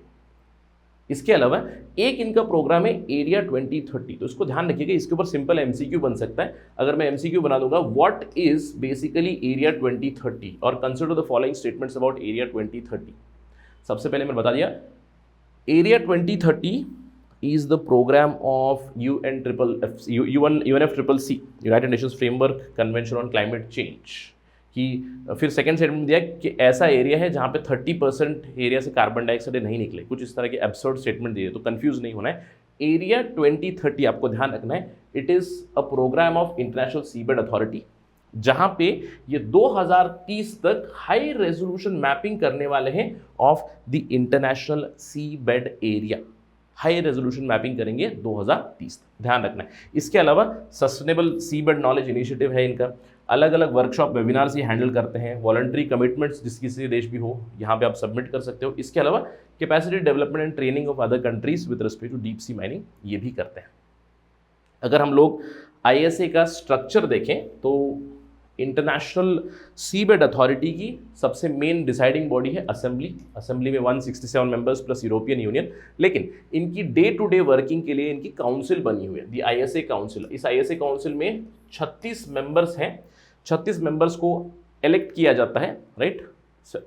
इसके अलावा एक इनका प्रोग्राम है एरिया 2030, तो इसको ध्यान रखिएगा, इसके ऊपर सिंपल MCQ बन सकता है। अगर मैं MCQ बना दूंगा, व्हाट इज बेसिकली एरिया 2030 और consider the following statements about area 2030। सबसे पहले मैंने बता दिया area 2030 is the program of UNFCCC, United Nations framework convention on climate change, कि फिर सेकंड स्टेटमेंट दिया कि ऐसा एरिया है जहाँ पे 30% एरिया से कार्बन डाइऑक्साइड नहीं निकले। कुछ इस तरह के एब्सर्ड स्टेटमेंट दिए, तो कंफ्यूज नहीं होना है। एरिया 2030 आपको ध्यान रखना है, it is a programme of international seabed authority, जहाँ पे ये 2030 तक हाई रेजोल्यूशन मैपिंग करने वाले हैं of the international seabed area. High resolution mapping करेंगे 2030 तक, ध्यान रखना है। इसके अलावा सस्टेनेबल सीबेड नॉलेज इनिशिएटिव है इनका, अलग अलग वर्कशॉप वेबिनार्स ये हैंडल करते हैं। वॉलंटरी कमिटमेंट्स जिस किसी देश भी हो यहाँ पे आप सबमिट कर सकते हो। इसके अलावा capacity development and training of other countries with respect to deep sea mining, ये भी करते हैं। अगर हम लोग ISA का स्ट्रक्चर देखें तो इंटरनेशनल सीबेड अथॉरिटी की सबसे मेन डिसाइडिंग बॉडी है असेंबली में 167 मेंबर्स प्लस यूरोपियन यूनियन, लेकिन इनकी डे टू डे वर्किंग के लिए इनकी काउंसिल बनी हुई है, दी ISA काउंसिल। इस ISA काउंसिल में 36 मेंबर्स हैं। 36 मेंबर्स को इलेक्ट किया जाता है, राइट।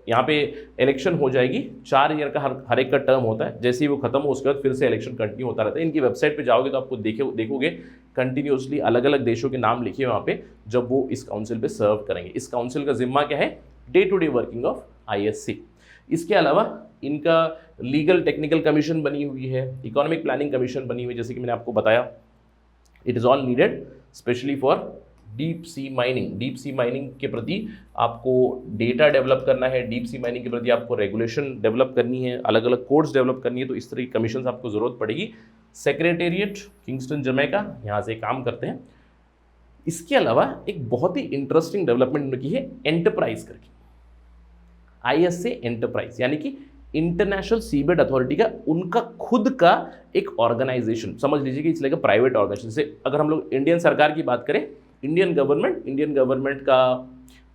यहाँ पे इलेक्शन हो जाएगी, 4 ईयर का हर एक का टर्म होता है। जैसे ही वो खत्म हो उसके बाद फिर से इलेक्शन कंटिन्यू होता रहता है। इनकी वेबसाइट पे जाओगे तो आपको देखोगे कंटिन्यूसली अलग अलग देशों के नाम लिखे वहाँ पे, जब वो इस काउंसिल पे सर्व करेंगे। इस काउंसिल का जिम्मा क्या है, day to day working of ISA। इसके अलावा इनका लीगल टेक्निकल कमीशन बनी हुई है, इकोनॉमिक प्लानिंग कमीशन बनी हुई है, जैसे कि मैंने आपको बताया। It is all needed specially for deep sea mining के प्रति आपको डेटा डेवलप करना है, डीप सी माइनिंग के प्रति आपको रेगुलेशन डेवलप करनी है, अलग अलग कोड्स डेवलप करनी है, तो इस तरह की कमीशन आपको ज़रूरत पड़ेगी। सेक्रेटेरिएट किंगस्टन जमैका, यहाँ से काम करते हैं। इसके अलावा एक बहुत ही इंटरेस्टिंग डेवलपमेंट उनकी है एंटरप्राइज करके, ISA एंटरप्राइज, यानी कि इंटरनेशनल सीबेड अथॉरिटी का उनका खुद का एक ऑर्गेनाइजेशन, समझ लीजिए कि it's like a private organisation. जैसे अगर हम लोग इंडियन सरकार की बात करें, इंडियन गवर्नमेंट का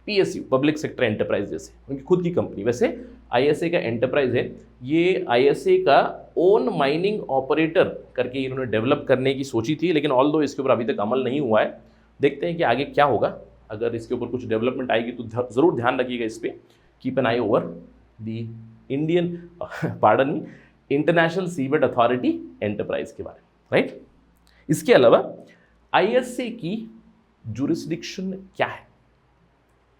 PSU, पब्लिक सेक्टर एंटरप्राइज, जैसे उनकी खुद की कंपनी, वैसे ISA का एंटरप्राइज है। ये ISA का ओन माइनिंग ऑपरेटर करके इन्होंने डेवलप करने की सोची थी, लेकिन ऑल दो इसके ऊपर अभी तक अमल नहीं हुआ है। देखते हैं कि आगे क्या होगा। अगर इसके ऊपर कुछ डेवलपमेंट आएगी तो ज़रूर ध्यान रखिएगा इस पर। Keep an I over the Indian pardon me international seabed authority enterprise के बारे में, राइट। इसके अलावा आईएसए की जुरिस्डिक्शन क्या है?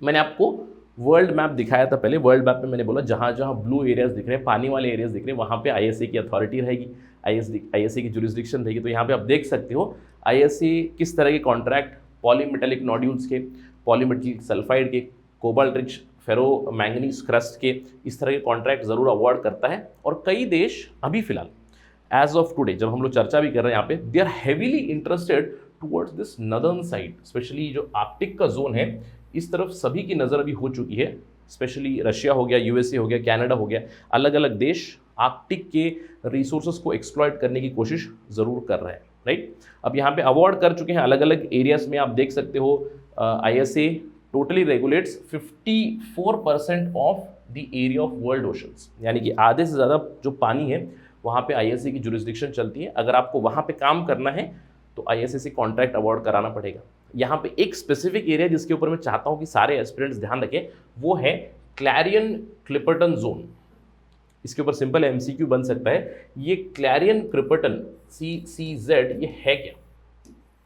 मैंने आपको वर्ल्ड मैप दिखाया था पहले। वर्ल्ड मैप में मैंने बोला जहाँ जहाँ ब्लू एरियाज दिख रहे हैं, पानी वाले एरियाज दिख रहे हैं, वहाँ पे आईएसए की अथॉरिटी रहेगी, आईएसए की जुरिस्डिक्शन रहेगी। तो यहाँ पे आप देख सकते हो आईएसए किस तरह के कॉन्ट्रैक्ट पॉलीमेटेलिक नोड्यूल्स के, पॉलीमेटेलिक सल्फाइड के, कोबाल्ट रिच फेरो मैंगनीज क्रस्ट के, इस तरह के कॉन्ट्रैक्ट जरूर अवॉर्ड करता है। और कई देश अभी फिलहाल एज ऑफ टुडे जब हम लोग चर्चा भी कर रहे हैं यहाँ पे, they are heavily interested towards this northern side, specially जो आर्कटिक का जोन है इस तरफ सभी की नज़र अभी हो चुकी है। स्पेशली रशिया हो गया, यूएसए हो गया, कनाडा हो गया, अलग अलग देश आर्कटिक के रिसोर्सेज को एक्सप्लॉइट करने की कोशिश ज़रूर कर रहे हैं, राइट। अब यहाँ पे अवार्ड कर चुके हैं अलग अलग एरियाज में। आप देख सकते हो ISA totally regulates 54% of the area of world oceans, यानी कि आधे से ज़्यादा जो पानी है वहाँ पे आईएसए की जुरिस्डिक्शन चलती है। अगर आपको वहाँ पे काम करना है तो आईएसए से कॉन्ट्रैक्ट अवार्ड कराना पड़ेगा। यहाँ पे एक स्पेसिफिक एरिया जिसके ऊपर मैं चाहता हूँ कि सारे एस्पिरेंट्स ध्यान रखें, वो है क्लैरियन क्लिपर्टन जोन। इसके ऊपर सिंपल एमसीक्यू बन सकता है, ये क्लैरियन क्लिपर्टन CCZ ये है क्या,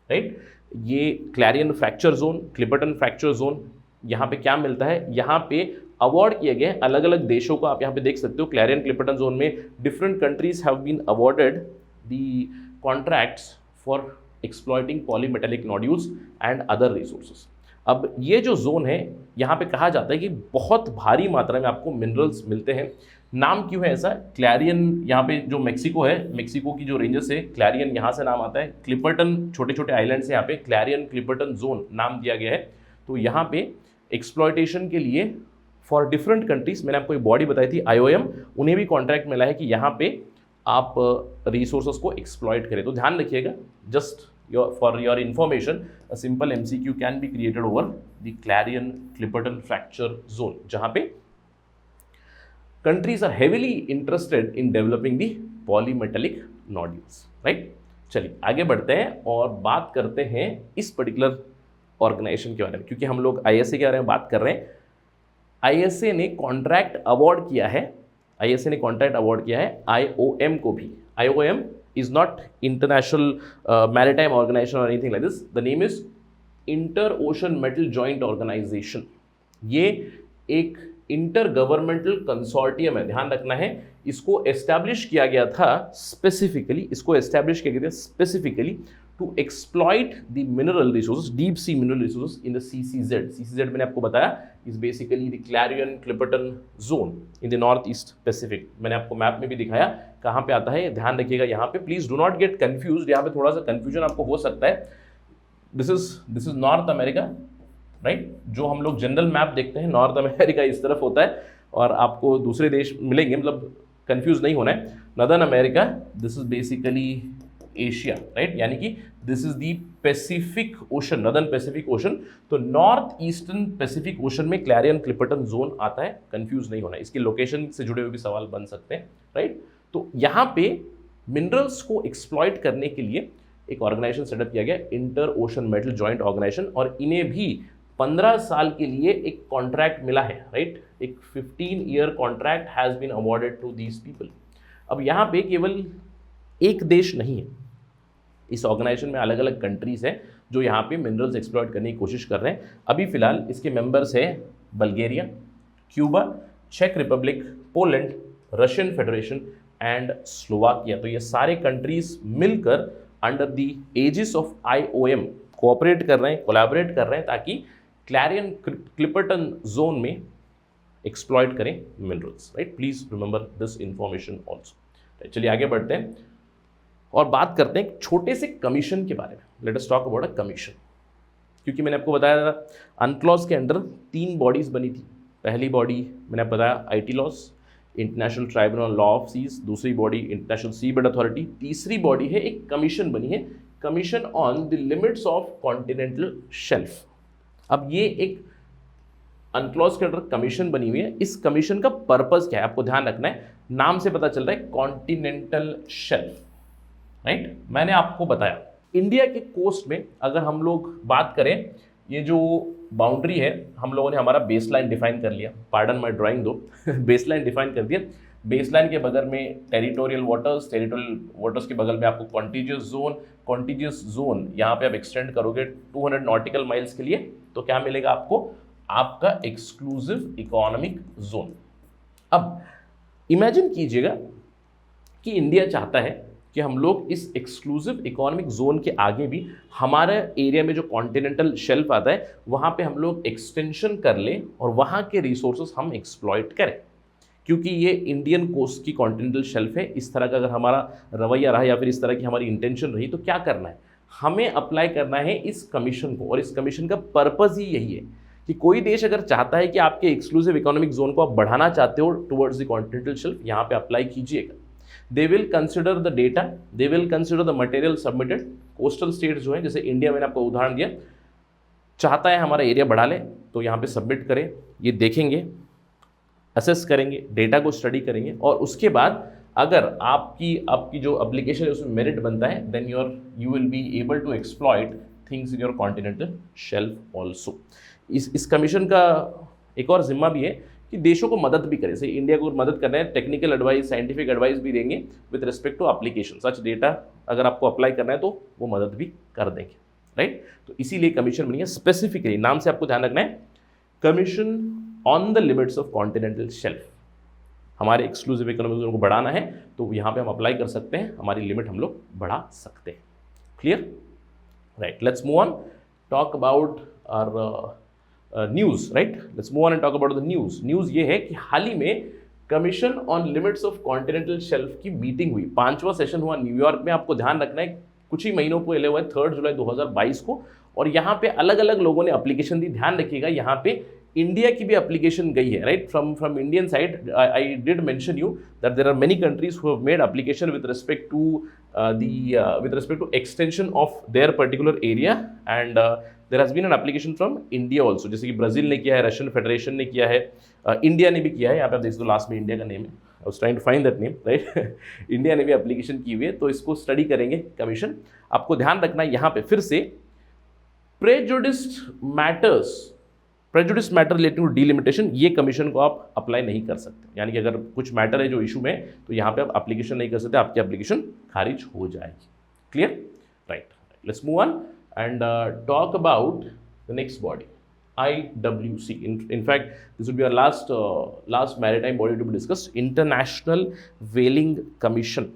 राइट। ये Clarion fracture zone, Clipperton fracture zone, यहाँ पे क्या मिलता है? यहाँ पे अवार्ड किए गए अलग अलग देशों को आप यहाँ पे देख सकते हो। क्लैरियन क्लिपर्टन जोन में different countries have been awarded the contracts for exploiting polymetallic nodules and other resources. अब ये जो जोन है यहाँ पे कहा जाता है कि बहुत भारी मात्रा में आपको मिनरल्स मिलते हैं। नाम क्यों है ऐसा? क्लैरियन, यहाँ पे जो मेक्सिको है, मेक्सिको की जो रेंजेस है, क्लैरियन यहाँ से नाम आता है। क्लिपर्टन छोटे छोटे आइलैंड से यहाँ पे क्लैरियन क्लिपर्टन जोन नाम दिया गया है। तो यहाँ पे एक्सप्लॉइटेशन के लिए फॉर डिफरेंट कंट्रीज, मैंने आपको एक बॉडी बताई थी IOM, उन्हें भी कॉन्ट्रैक्ट मिला है कि यहाँ पे आप रिसोर्सेज को एक्सप्लॉइट करें। तो ध्यान रखिएगा, just for your information, a simple MCQ can be created over the Clarion Clipperton fracture zone, जहाँ पे countries are heavily interested in developing the polymetallic nodules, right. चलिए आगे बढ़ते हैं और बात करते हैं इस पर्टिकुलर ऑर्गेनाइजेशन के बारे में, क्योंकि हम लोग आईएसए के बारे में बात कर रहे हैं। आईएसए ने कॉन्ट्रैक्ट अवार्ड किया है, आईएसए ने कॉन्ट्रैक्ट अवार्ड किया है IOM को भी। IOM is not international maritime organization or anything like this. The name is Inter-Ocean Metal Joint Organization. ये एक इंटर गवर्नमेंटल कंसोर्टियम है, ध्यान रखना है। इसको एस्टैब्लिश किया गया था specifically, to exploit the mineral resources, deep sea mineral resources in the CCZ मैंने आपको बताया is basically the Clarion Clipperton zone in the north east Pacific. मैंने आपको मैप में भी दिखाया कहाँ पे आता है, ध्यान रखिएगा यहाँ पे। Please do not gate confused, यहाँ पे थोड़ा सा कंफ्यूजन आपको हो सकता है। This is North America, right. जो हम लोग जनरल मैप देखते हैं नॉर्थ अमेरिका इस तरफ होता है और आपको दूसरे देश मिलेंगे, मतलब कंफ्यूज नहीं होना है। Northern America, this is basically Asia, right, यानी कि this is the Pacific ocean, northern Pacific ocean. तो नॉर्थ ईस्टर्न पैसिफिक ओशन में क्लैरियन क्लिपर्टन जोन आता है, कंफ्यूज नहीं होना। इसकी लोकेशन से जुड़े हुए भी सवाल बन सकते हैं, राइट। तो यहाँ पे मिनरल्स को एक्सप्लॉइट करने के लिए एक ऑर्गेनाइजेशन सेटअप किया गया, inter ocean metal joint organisation, और इन्हें भी 15 साल के लिए एक कॉन्ट्रैक्ट मिला है, राइट। एक 15 year contract has been awarded to these people. अब यहाँ पे केवल एक देश नहीं है, इस ऑर्गेनाइजेशन में अलग अलग कंट्रीज हैं जो यहाँ पे मिनरल्स एक्सप्लॉइट करने की कोशिश कर रहे हैं। अभी फिलहाल इसके मेंबर्स हैं बल्गेरिया, क्यूबा, चेक Republic, Poland, Russian Federation and Slovakia. तो ये सारे कंट्रीज मिलकर under the aegis of IOM cooperate कर रहे हैं, कोलैबोरेट कर रहे हैं, ताकि क्लैरियन क्लिपर्टन जोन में एक्सप्लॉइट करें minerals, right. Please remember this information also. चलिए आगे बढ़ते हैं और बात करते हैं एक छोटे से कमीशन के बारे में। Late us talk about a commission, क्योंकि मैंने आपको बताया था अनक्लॉज के अंडर 3 बॉडीज बनी थी। पहली बॉडी मैंने आपको बताया ITLOS, international tribunal law of seas, दूसरी बॉडी इंटरनेशनल सीबेड अथॉरिटी, तीसरी बॉडी है एक कमीशन बनी है, commission on the limits of continental shelf. अब ये एक अनक्लॉज के अंडर कमीशन बनी हुई है। इस कमीशन का पर्पस क्या है आपको ध्यान रखना है, नाम से पता चल रहा है कॉन्टिनेंटल शेल्फ, राइट। मैंने आपको बताया इंडिया के कोस्ट में अगर हम लोग बात करें, ये जो बाउंड्री है, हम लोगों ने हमारा बेसलाइन डिफाइन कर लिया, पार्डन माय ड्राइंग दो बेसलाइन डिफाइन कर दिया। बेसलाइन के बगल में टेरिटोरियल वाटर्स के बगल में आपको कॉन्टिजियस जोन यहाँ पे आप एक्सटेंड करोगे 200 नॉटिकल माइल्स के लिए, तो क्या मिलेगा आपको, आपका एक्सक्लूसिव इकोनॉमिक जोन। अब इमेजिन कीजिएगा कि इंडिया चाहता है कि हम लोग इस एक्सक्लूसिव इकोनॉमिक जोन के आगे भी हमारे एरिया में जो कॉन्टिनेंटल शेल्फ आता है वहाँ पे हम लोग एक्सटेंशन कर लें और वहाँ के रिसोर्सेज हम एक्सप्लॉइट करें, क्योंकि ये इंडियन कोस्ट की कॉन्टिनेंटल शेल्फ है। इस तरह का अगर हमारा रवैया रहा या फिर इस तरह की हमारी इंटेंशन रही तो क्या करना है, हमें अप्लाई करना है इस कमीशन को, और इस कमीशन का पर्पज़ ही यही है कि कोई देश अगर चाहता है कि आपके एक्सक्लूसिव इकोनॉमिक जोन को आप बढ़ाना चाहते हो टुवर्ड्स द कॉन्टिनेंटल शेल्फ, यहाँ पे अप्लाई कीजिएगा। They will consider the data, they will consider the material submitted. Coastal states जो है, जैसे इंडिया, मैंने आपको उदाहरण दिया, चाहता है हमारा एरिया बढ़ा ले तो यहाँ पे सबमिट करें, ये देखेंगे, असेस करेंगे, डेटा को स्टडी करेंगे, और उसके बाद अगर आपकी जो एप्लीकेशन है उसमें मेरिट बनता है, then you will be able to exploit things in your continental shelf also. इस कमीशन का एक और जिम्मा भी है कि देशों को मदद भी करें। जैसे इंडिया को मदद करना है, टेक्निकल एडवाइस, साइंटिफिक एडवाइस भी देंगे with respect to application. Such data अगर आपको अप्लाई करना है तो वो मदद भी कर देंगे, राइट। तो इसीलिए कमीशन बनी है स्पेसिफिकली, नाम से आपको ध्यान रखना है, commission on the limits of continental shelf. हमारे एक्सक्लूसिव इकोनॉमिक जोन को बढ़ाना है तो यहाँ पे हम अप्लाई कर सकते हैं, हमारी लिमिट हम लोग बढ़ा सकते हैं। Clear, right. Let's move on, talk about our news, right. Let's move on and talk about the news. News ये है कि हाल ही में commission on limits of continental shelf की मीटिंग हुई, 5वां सेशन हुआ न्यूयॉर्क में। आपको ध्यान रखना है कुछ ही महीनों पहले हुआ है, 3 जुलाई 2022 को, और यहाँ पे अलग अलग लोगों ने एप्लीकेशन दी। ध्यान रखिएगा, यहाँ पे इंडिया की भी एप्लीकेशन गई है, right. From Indian side I did mention you that there are many countries who have made application with respect to extension of their particular area, and there has been an application from India also, जैसे कि Brazil ने किया है, Russian federation ने किया है, India ने भी किया है। यहाँ पे आप देख दो, लास्ट में इंडिया का नेम है, I was trying to find that name, right. India ने भी एप्लीकेशन की हुई है, तो इसको स्टडी करेंगे कमीशन। आपको ध्यान रखना है यहाँ पे फिर से prejudice matter relating to delimitation, ये कमीशन को आप अप्लाई नहीं कर सकते। यानी कि अगर कुछ मैटर है जो इशू में, तो यहाँ पे आप एप्लीकेशन नहीं कर सकते, आपकी एप्लीकेशन खारिज हो जाएगी। Clear, right. Let's move on and talk about the next body, IWC. In fact, this would be our last maritime body to be discussed, International Whaling Commission.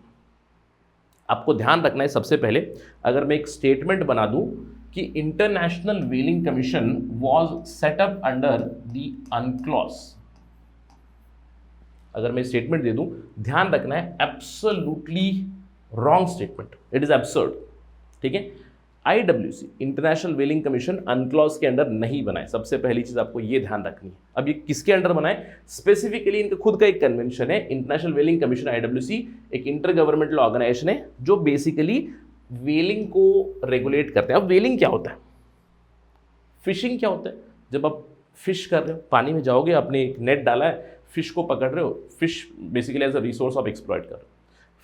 आपको ध्यान रखना है, सबसे पहले अगर मैं एक स्टेटमेंट बना दूं कि international व्हेलिंग commission was set up under the UNCLOS, अगर मैं स्टेटमेंट दे दूं, ध्यान रखना है, absolutely wrong statement, it is absurd, ठीक है। IWC, इंटरनेशनल व्हेलिंग कमीशन, UNCLOS के अंडर नहीं बना है। सबसे पहली चीज आपको ये ध्यान रखनी है। अब ये किसके अंडर बना है, स्पेसिफिकली इनका खुद का एक कन्वेंशन है, इंटरनेशनल व्हेलिंग कमीशन IWC, एक इंटर गवर्नमेंटल ऑर्गेनाइजेशन है जो बेसिकली व्हेलिंग को रेगुलेट करते हैं। अब व्हेलिंग क्या होता है, फिशिंग क्या होता है, जब आप फिश कर रहे हो, पानी में जाओगे, आपने एक नेट डाला है, फिश को पकड़ रहे हो, fish basically as a resource आप एक्सप्लॉइट कर रहे हो,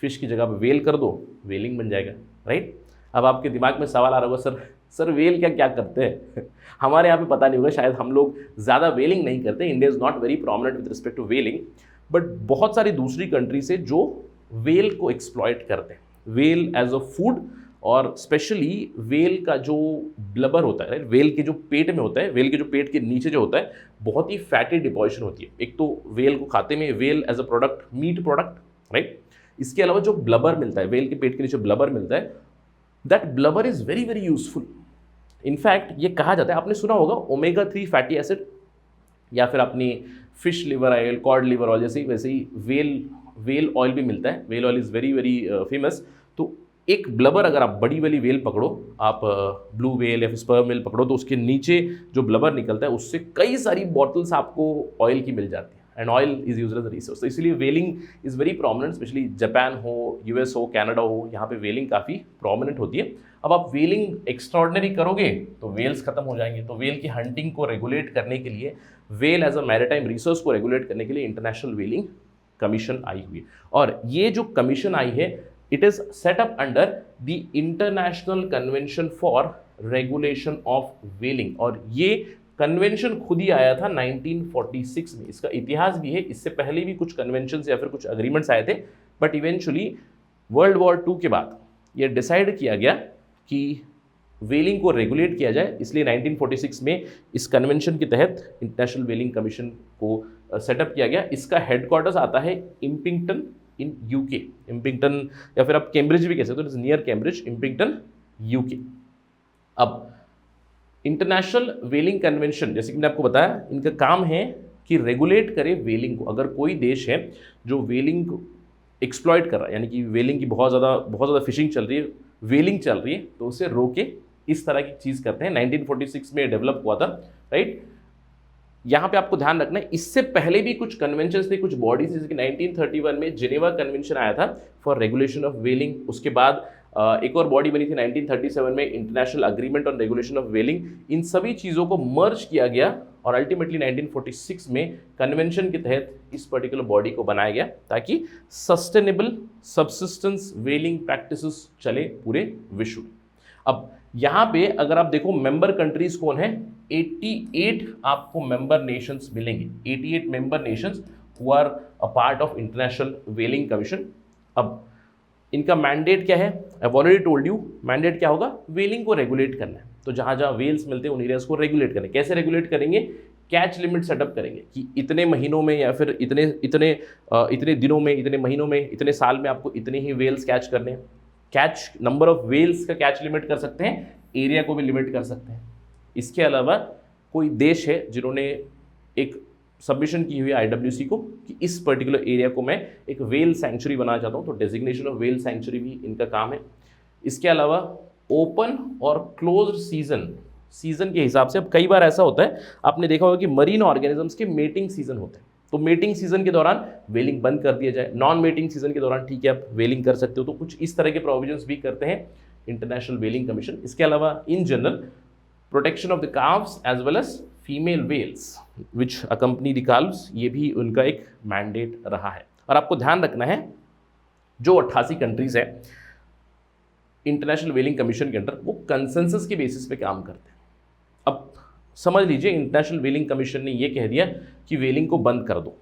फिश की जगह पे वेल कर दो, वेलिंग बन जाएगा, राइट। अब आपके दिमाग में सवाल आ रहा होगा, सर वेल क्या करते हैं हमारे यहाँ पे पता नहीं होगा, शायद हम लोग ज़्यादा वेलिंग नहीं करते, India is not very prominent with respect to whaling, but बहुत सारी दूसरी कंट्रीज है जो वेल को एक्सप्लॉइट करते हैं, वेल एज अ फूड, और स्पेशली वेल का जो ब्लबर होता है, राइट, वेल के जो पेट में होता है, वेल के जो पेट के नीचे जो होता है, बहुत ही फैटी डिपोजिशन होती है। एक तो वेल को खाते में, whale as a product, meat product, right. इसके अलावा जो ब्लबर मिलता है, वेल के पेट के नीचे ब्लबर मिलता है, that blubber is very very useful. In fact ये कहा जाता है, आपने सुना होगा ओमेगा-3 फैटी एसिड, या फिर अपनी fish liver oil, cod liver oil, वैसे ही वेल ऑयल भी मिलता है। Well oil is very very famous. तो एक ब्लबर, अगर आप बड़ी वाली वेल पकड़ो, आप ब्लू वेल या फिर स्पर्म वेल पकड़ो, तो उसके नीचे जो ब्लबर निकलता है उससे कई सारी बॉटल्स आपको ऑयल की मिल जाती है, and oil is used as a resource. तो इसलिए whaling is very prominent, specially Japan हो, US हो, कनाडा हो, यहाँ पे वेलिंग काफ़ी प्रोमिनेंट होती है। अब आप वेलिंग एक्स्ट्रॉर्डनरी करोगे तो वेल्स खत्म हो जाएंगे। तो वेल की हंटिंग को रेगुलेट करने के लिए, whale as a maritime resource को रेगुलेट करने के लिए इंटरनेशनल व्हेलिंग कमीशन आई हुई है। और ये जो कमीशन आई है, it is set up under the international convention for regulation of व्हेलिंग, और ये कन्वेंशन खुद ही आया था 1946 में। इसका इतिहास भी है, इससे पहले भी कुछ कन्वेंशन या फिर कुछ अग्रीमेंट्स आए थे, but eventually world war II के बाद ये डिसाइड किया गया कि वेलिंग को रेगुलेट किया जाए, इसलिए 1946 में इस कन्वेंशन के तहत इंटरनेशनल वेलिंग कमीशन को सेटअप किया गया। इसका हेडक्वार्टर्स आता है इम्पिंगटन इन UK, इम्पिंगटन या फिर आप कैम्ब्रिज भी कह सकते हो, नियर कैम्ब्रिज, इम्पिंगटन UK। अब इंटरनेशनल वेलिंग कन्वेंशन, जैसे कि मैंने आपको बताया, इनका काम है कि रेगुलेट करे वेलिंग को। अगर कोई देश है जो वेलिंग को एक्सप्लॉइट कर रहा है, यानी कि वेलिंग की बहुत ज़्यादा फिशिंग चल रही है, वेलिंग चल रही है, तो उसे रोके, इस तरह की चीज़ करते हैं। 1946 में डेवलप हुआ था, राइट। यहाँ पे आपको ध्यान रखना है, इससे पहले भी कुछ कन्वेंशन थे, कुछ बॉडीज, जैसे कि 1931 में जिनेवा कन्वेंशन आया था फॉर रेगुलेशन ऑफ वेलिंग। उसके बाद एक और बॉडी बनी थी 1937 में, International Agreement on Regulation of Whaling. इन सभी चीज़ों को मर्ज किया गया और अल्टीमेटली 1946 में कन्वेंशन के तहत इस पर्टिकुलर बॉडी को बनाया गया ताकि सस्टेनेबल सब्सिस्टेंस वेलिंग प्रैक्टिसेस चले पूरे विश्व में। अब यहाँ पे अगर आप देखो मेंबर कंट्रीज कौन है, 88 आपको मेंबर नेशंस मिलेंगे, 88 member nations who are a part of international whaling commission. अब इनका मैंडेट क्या है, I have already told you, mandate क्या होगा, वेलिंग को रेगुलेट करना है। तो जहाँ जहाँ वेल्स मिलते हैं उन एरियाज को रेगुलेट करना है। कैसे रेगुलेट करेंगे, कैच लिमिट सेटअप करेंगे कि इतने महीनों में या फिर इतने दिनों में, इतने महीनों में, इतने साल में आपको इतने ही वेल्स कैच करने हैं। कैच नंबर ऑफ वेल्स का कैच लिमिट कर सकते हैं, एरिया को भी लिमिट कर सकते हैं। इसके अलावा कोई देश है जिन्होंने एक सबमिशन की हुई IWC को कि इस पर्टिकुलर एरिया को मैं एक वेल सैंक्चुरी बनाना चाहता हूँ, तो डेजिग्नेशन ऑफ वेल सैंक्चुरी भी इनका काम है। इसके अलावा ओपन और क्लोज सीजन के हिसाब से, अब कई बार ऐसा होता है, आपने देखा होगा कि मरीन ऑर्गेनिजम्स के मेटिंग सीजन होते हैं, तो मेटिंग सीजन के दौरान वेलिंग बंद कर दिया जाए, नॉन मेटिंग सीजन के दौरान ठीक है आप वेलिंग कर सकते हो। तो कुछ इस तरह के प्रोविजंस भी करते हैं इंटरनेशनल वेलिंग कमीशन। इसके अलावा in general protection of the calves as well as female whales which accompany the calves, ये भी उनका एक मैंडेट रहा है। और आपको ध्यान रखना है, जो 88 कंट्रीज है इंटरनेशनल वेलिंग कमीशन के अंडर, वो कंसेंसस के बेसिस पे काम करते हैं। अब समझ लीजिए इंटरनेशनल वेलिंग कमीशन ने ये कह दिया कि वेलिंग को बंद कर दो।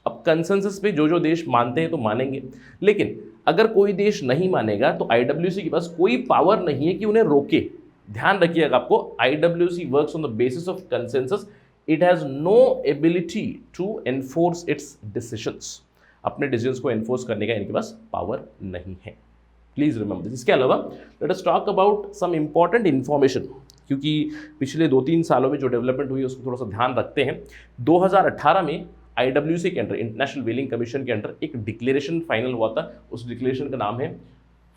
अब कंसेंसस पे जो जो देश मानते हैं तो मानेंगे, लेकिन अगर कोई देश नहीं मानेगा तो IWC के पास कोई पावर नहीं है कि उन्हें रोके। ध्यान रखिएगा, आपको IWC works on the basis of consensus, it has no ability to enforce its decisions. अपने डिसीजंस को एनफोर्स करने का इनके पास पावर नहीं है, प्लीज रिमेंबर दिस। इसके अलावा let us talk about some important information, क्योंकि पिछले 2-3 सालों में जो डेवलपमेंट हुई है उसको थोड़ा सा ध्यान रखते हैं। 2018 में IWC के अंडर, इंटरनेशनल वेलिंग कमीशन के अंडर एक डिक्लेरेशन फाइनल हुआ था। उस डिक्लेरेशन का नाम है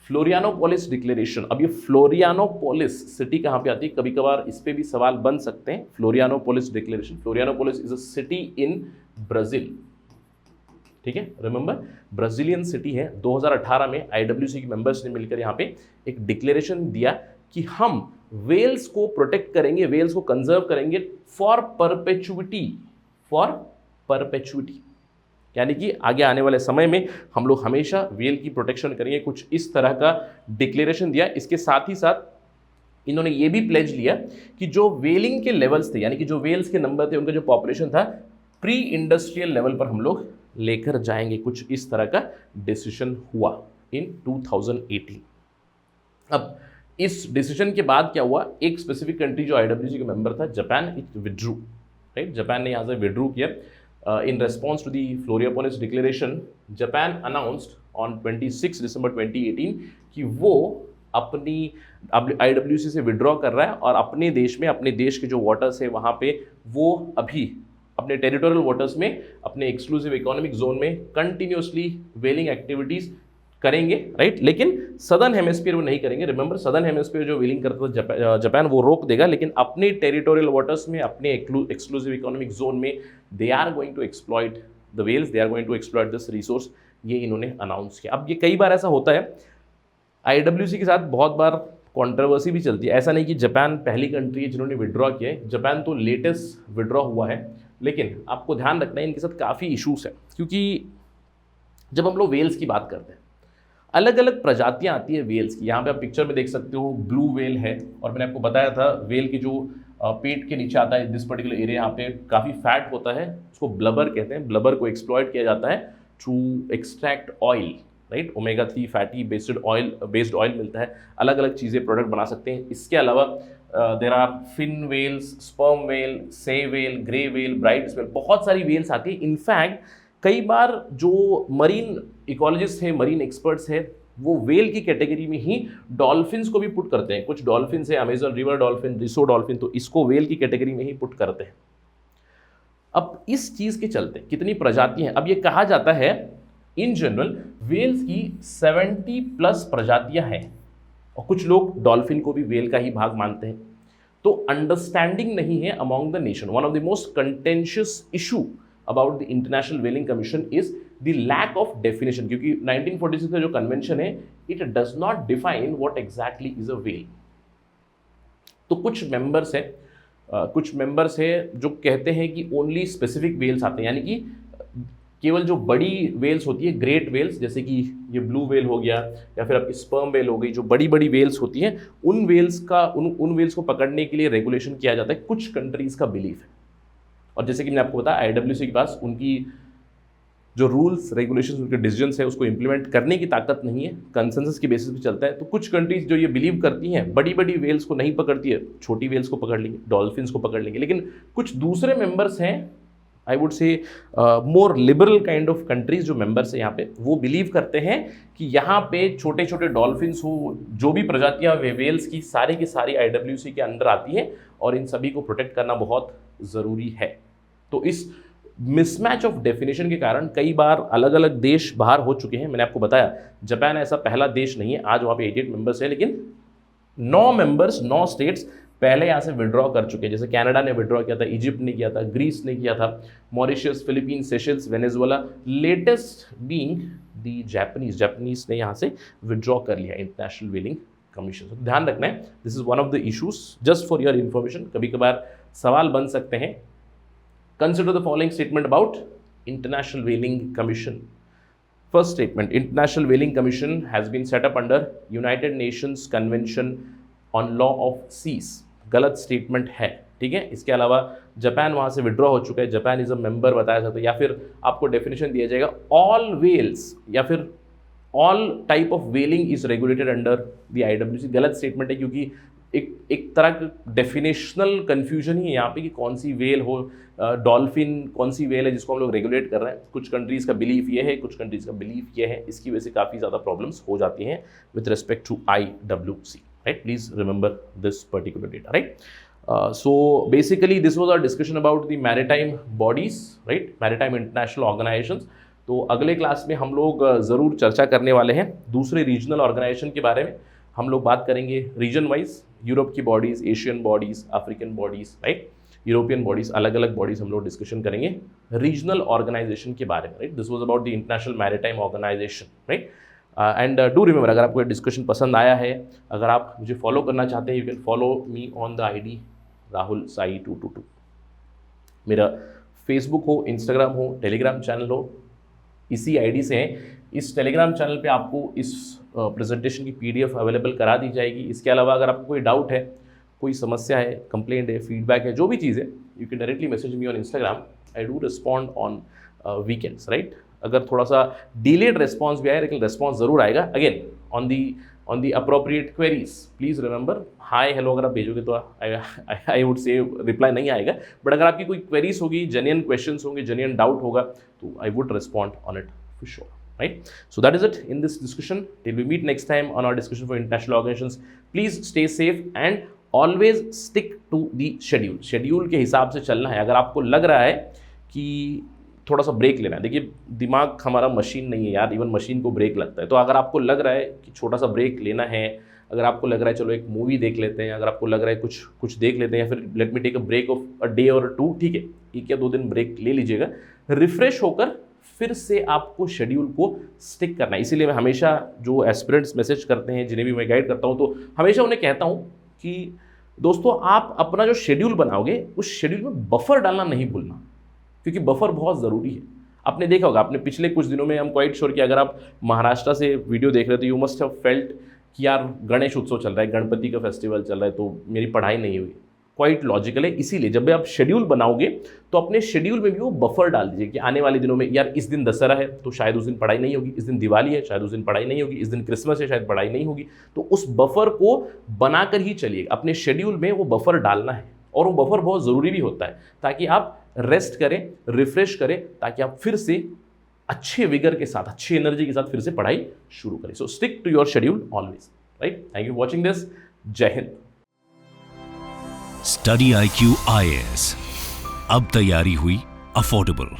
फ्लोरियानोपोलिस डिक्लेरेशन। अब ये फ्लोरियानोपोलिस सिटी कहाँ पे आती है, कभी कभार इस पे भी सवाल बन सकते हैं। Florianopolis declaration, Florianopolis is a city in Brazil, ठीक है, रिमेंबर ब्राज़ीलियन सिटी है। 2018 में IWC के मेंबर्स ने मिलकर यहाँ पे एक डिक्लेरेशन दिया कि हम वेल्स को प्रोटेक्ट करेंगे, वेल्स को कंजर्व करेंगे फॉर परपेचुइटी, यानी कि आगे आने वाले समय में हम लोग हमेशा वेल की प्रोटेक्शन करेंगे। कुछ इस तरह का डिक्लेरेशन दिया। इसके साथ ही साथ इन्होंने ये भी प्लेज लिया कि जो वेलिंग के लेवल्स थे, यानी कि जो वेल्स के नंबर थे, उनका जो पॉपुलेशन था, प्री इंडस्ट्रियल लेवल पर हम लोग लेकर जाएंगे। कुछ इस तरह का डिसीजन हुआ इन 2018। अब इस डिसीजन के बाद क्या हुआ, एक स्पेसिफिक कंट्री जो IWC का मेंबर था, Japan, it withdrew, right. Japan ने यहाँ से विड्रू किया। In response to the Florianopolis Declaration, Japan announced on 26 December 2018 कि वो अपनी IWC से विड्रॉ कर रहा है और अपने देश में, अपने देश के जो वाटर्स है वहाँ पे वो अभी अपने टेरिटोरियल वाटर्स में, अपने एक्सक्लूसिव इकोनॉमिक जोन में कंटिन्यूसली वेलिंग एक्टिविटीज़ करेंगे, राइट। लेकिन सदर्न हेमिस्फीयर वो नहीं करेंगे। रिमेंबर, सदर्न हेमिस्फीयर जो वेलिंग करता था जापान, वो रोक देगा, लेकिन अपने टेरिटोरियल वाटर्स में, अपने एक्सक्लूसिव इकोनॉमिक जोन में they are going to exploit the whales, they are going to exploit this resource. ये इन्होंने अनाउंस किया। अब ये कई बार ऐसा होता है, IWC के साथ बहुत बार कॉन्ट्रोवर्सी भी चलती है। ऐसा नहीं कि जापान पहली कंट्री है जिन्होंने विड्रॉ किया है, जापान तो लेटेस्ट विड्रॉ हुआ है, लेकिन आपको ध्यान रखना है इनके साथ काफ़ी इशूज़ है। क्योंकि जब हम लोग वेल्स की बात करते हैं, अलग अलग प्रजातियां आती है वेल्स की। यहाँ पे आप पिक्चर में देख सकते हो, ब्लू वेल है, और मैंने आपको बताया था वेल की जो पेट के नीचे आता है, दिस पर्टिकुलर एरिया, यहाँ पे काफ़ी फैट होता है, उसको ब्लबर कहते हैं। ब्लबर को एक्सप्लॉइट किया जाता है to extract oil, right. Omega 3 fatty based oil मिलता है, अलग अलग चीज़ें प्रोडक्ट बना सकते हैं। इसके अलावा there are fin whales, sperm whale, sei whale, grey whale, bright whale, बहुत सारी वेल्स आती है। इनफैक्ट कई बार जो मरीन इकोलॉजिस्ट है, मरीन एक्सपर्ट्स है, वो वेल की कैटेगरी में ही डॉल्फिन्स को भी पुट करते हैं। कुछ डॉल्फिन्स है, अमेजन रिवर डॉल्फिन, रिसो डॉल्फिन, तो इसको वेल की कैटेगरी में ही पुट करते हैं। अब इस चीज़ के चलते कितनी प्रजातियां हैं, अब ये कहा जाता है इन जनरल वेल्स की 70+ प्रजातियां हैं, और कुछ लोग डॉल्फिन को भी वेल का ही भाग मानते हैं। तो अंडरस्टैंडिंग नहीं है among the nation. One of the most contentious issue about the international whaling commission is the lack of definition, क्योंकि 1946 का जो कन्वेंशन है it does not define what exactly is a whale. तो कुछ मेंबर्स है जो कहते हैं कि ओनली स्पेसिफिक वेल्स आते हैं, यानी कि केवल जो बड़ी वेल्स होती है, ग्रेट वेल्स, जैसे कि ये ब्लू वेल हो गया या फिर आपकी स्पर्म वेल हो गई, जो बड़ी बड़ी वेल्स होती हैं, उन वेल्स को पकड़ने के लिए रेगुलेशन किया जाता है, कुछ कंट्रीज़ का बिलीफ है। और जैसे कि मैंने आपको बताया IWC के पास उनकी जो रूल्स रेगुलेशंस, उनके डिसीजंस है, उसको इंप्लीमेंट करने की ताकत नहीं है, कंसेंसस की बेसिस पे चलता है। तो कुछ कंट्रीज जो ये बिलीव करती हैं बड़ी बड़ी वेल्स को नहीं पकड़ती है, छोटी वेल्स को पकड़ लेंगे, डॉल्फिन्स को पकड़ लेंगे। लेकिन कुछ दूसरे मेंबर्स हैं, I would say more liberal kind of countries जो मेंबर्स हैं यहाँ पे, वो बिलीव करते हैं कि यहाँ पे छोटे छोटे डॉल्फिन्स हो, जो भी प्रजातियाँ वेल्स की सारी IWC के अंडर आती हैं, और इन सभी को प्रोटेक्ट करना बहुत ज़रूरी है। तो इस मिसमैच ऑफ डेफिनेशन के कारण कई बार अलग अलग देश बाहर हो चुके हैं। मैंने आपको बताया जापान ऐसा पहला देश नहीं है, आज वहाँ पे 88 मेंबर्स है, लेकिन 9 स्टेट्स पहले यहाँ से विड्रॉ कर चुके हैं। जैसे कनाडा ने विड्रॉ किया था, इजिप्ट ने किया था, ग्रीस ने किया था, Mauritius, Philippines, Seychelles, Venezuela, latest being the Japanese ने यहाँ से विड्रॉ कर लिया इंटरनेशनल वेलिंग कमीशन। तो ध्यान रखना है, this is one of the issues, just for your information. कभी कभार सवाल बन सकते हैं। Consider the following statement about international whaling commission. First statement, International Whaling Commission has been set up under United Nations Convention on Law of Seas. गलत statement है, ठीक है। इसके अलावा जापान वहाँ से विड्रॉ हो चुका है, जापान इज अ मेंबर बताया जाता है, या फिर आपको डेफिनेशन दिया जाएगा ऑल वेल्स या फिर all type of whaling is regulated under the IWC। गलत स्टेटमेंट है, क्योंकि एक तरह का डेफिनेशनल कन्फ्यूजन ही है यहाँ पे कि कौन सी वेल हो, डॉल्फिन कौन सी वेल है जिसको हम लोग रेगुलेट कर रहे हैं। कुछ कंट्रीज़ का बिलीफ ये है, कुछ कंट्रीज़ का बिलीफ ये है, इसकी वजह से काफ़ी ज़्यादा प्रॉब्लम्स हो जाती हैं with respect to IWC, right. Please remember this particular data, right. So basically this was our discussion about the maritime bodies, right, maritime international organizations। तो अगले क्लास में हम लोग ज़रूर चर्चा करने वाले हैं दूसरे रीजनल ऑर्गेनाइजेशन के बारे में। हम लोग बात करेंगे रीजन वाइज, यूरोप की bodies, Asian bodies, African bodies, right, European bodies, अलग अलग बॉडीज़ हम लोग डिस्कशन करेंगे रीजनल ऑर्गेनाइजेशन के बारे में, right. This was about the international maritime organisation, right. And do remember, अगर आपको ये डिस्कशन पसंद आया है, अगर आप मुझे फॉलो करना चाहते हैं, you can follow me on the ID Rahul Sai 222। मेरा फेसबुक हो, इंस्टाग्राम हो, टेलीग्राम चैनल हो, इसी ID से हैं। इस टेलीग्राम चैनल पे आपको इस प्रेजेंटेशन की PDF अवेलेबल करा दी जाएगी। इसके अलावा अगर आपको कोई डाउट है, कोई समस्या है, कंप्लेंट है, फीडबैक है, जो भी चीज़ है, you can directly message me on Instagram. I do respond on weekends, right. अगर थोड़ा सा डिलेड रिस्पॉन्स भी आए, लेकिन रिस्पॉन्स ज़रूर आएगा। Again on the appropriate queries, please remember, hi hello अगर आप भेजोगे तो आई वुड से रिप्लाई नहीं आएगा, बट अगर आपकी कोई क्वेरीज होगी, जेन्युइन क्वेश्चंस होंगे, जेन्युइन डाउट होगा, तो I would respond on it for sure, right? So that is it in this discussion. Till we meet next time on our discussion for international organizations, please stay safe and always stick to the schedule. Schedule के हिसाब से चलना है। अगर आपको लग रहा है कि थोड़ा सा ब्रेक लेना है, देखिए दिमाग हमारा मशीन नहीं है यार, इवन मशीन को ब्रेक लगता है। तो अगर आपको लग रहा है कि छोटा सा ब्रेक लेना है, अगर आपको लग रहा है चलो एक मूवी देख लेते हैं, अगर आपको लग रहा है कुछ देख लेते हैं, या फिर let me take a break of a day और 2, ठीक है, 1 या 2 दिन ब्रेक ले लीजिएगा, रिफ्रेश होकर फिर से आपको शेड्यूल को स्टिक करना है। इसीलिए मैं हमेशा जो एस्पिरेंट्स मैसेज करते हैं, जिन्हें भी मैं गाइड करता हूं, तो हमेशा उन्हें कहता हूं कि दोस्तों आप अपना जो शेड्यूल बनाओगे, उस शेड्यूल में बफर डालना नहीं भूलना, क्योंकि बफर बहुत ज़रूरी है। आपने देखा होगा, आपने पिछले कुछ दिनों में, हम क्वाइट श्योर कि अगर आप महाराष्ट्र से वीडियो देख रहे हो तो यू मस्ट हैव फेल्ट कि यार गणेश उत्सव चल रहा है, गणपति का फेस्टिवल चल रहा है, तो मेरी पढ़ाई नहीं हुई। क्वाइट लॉजिकल है। इसीलिए जब भी आप शेड्यूल बनाओगे तो अपने शेड्यूल में भी वो बफर डाल दीजिए कि आने वाले दिनों में यार इस दिन दशहरा है तो शायद उस दिन पढ़ाई नहीं होगी, इस दिन दिवाली है शायद उस दिन पढ़ाई नहीं होगी, इस दिन क्रिसमस है शायद पढ़ाई नहीं होगी। तो उस बफर को बनाकर ही चलिए, अपने शेड्यूल में वो बफर डालना है। और वो बफर बहुत ज़रूरी भी होता है ताकि आप रेस्ट करें, रिफ्रेश करें, ताकि आप फिर से अच्छे विगर के साथ, अच्छी एनर्जी के साथ फिर से पढ़ाई शुरू करें। So stick to your schedule always, right. Thank you watching this. Jai Hind. Study IQ IAS, अब तैयारी हुई अफोर्डेबल।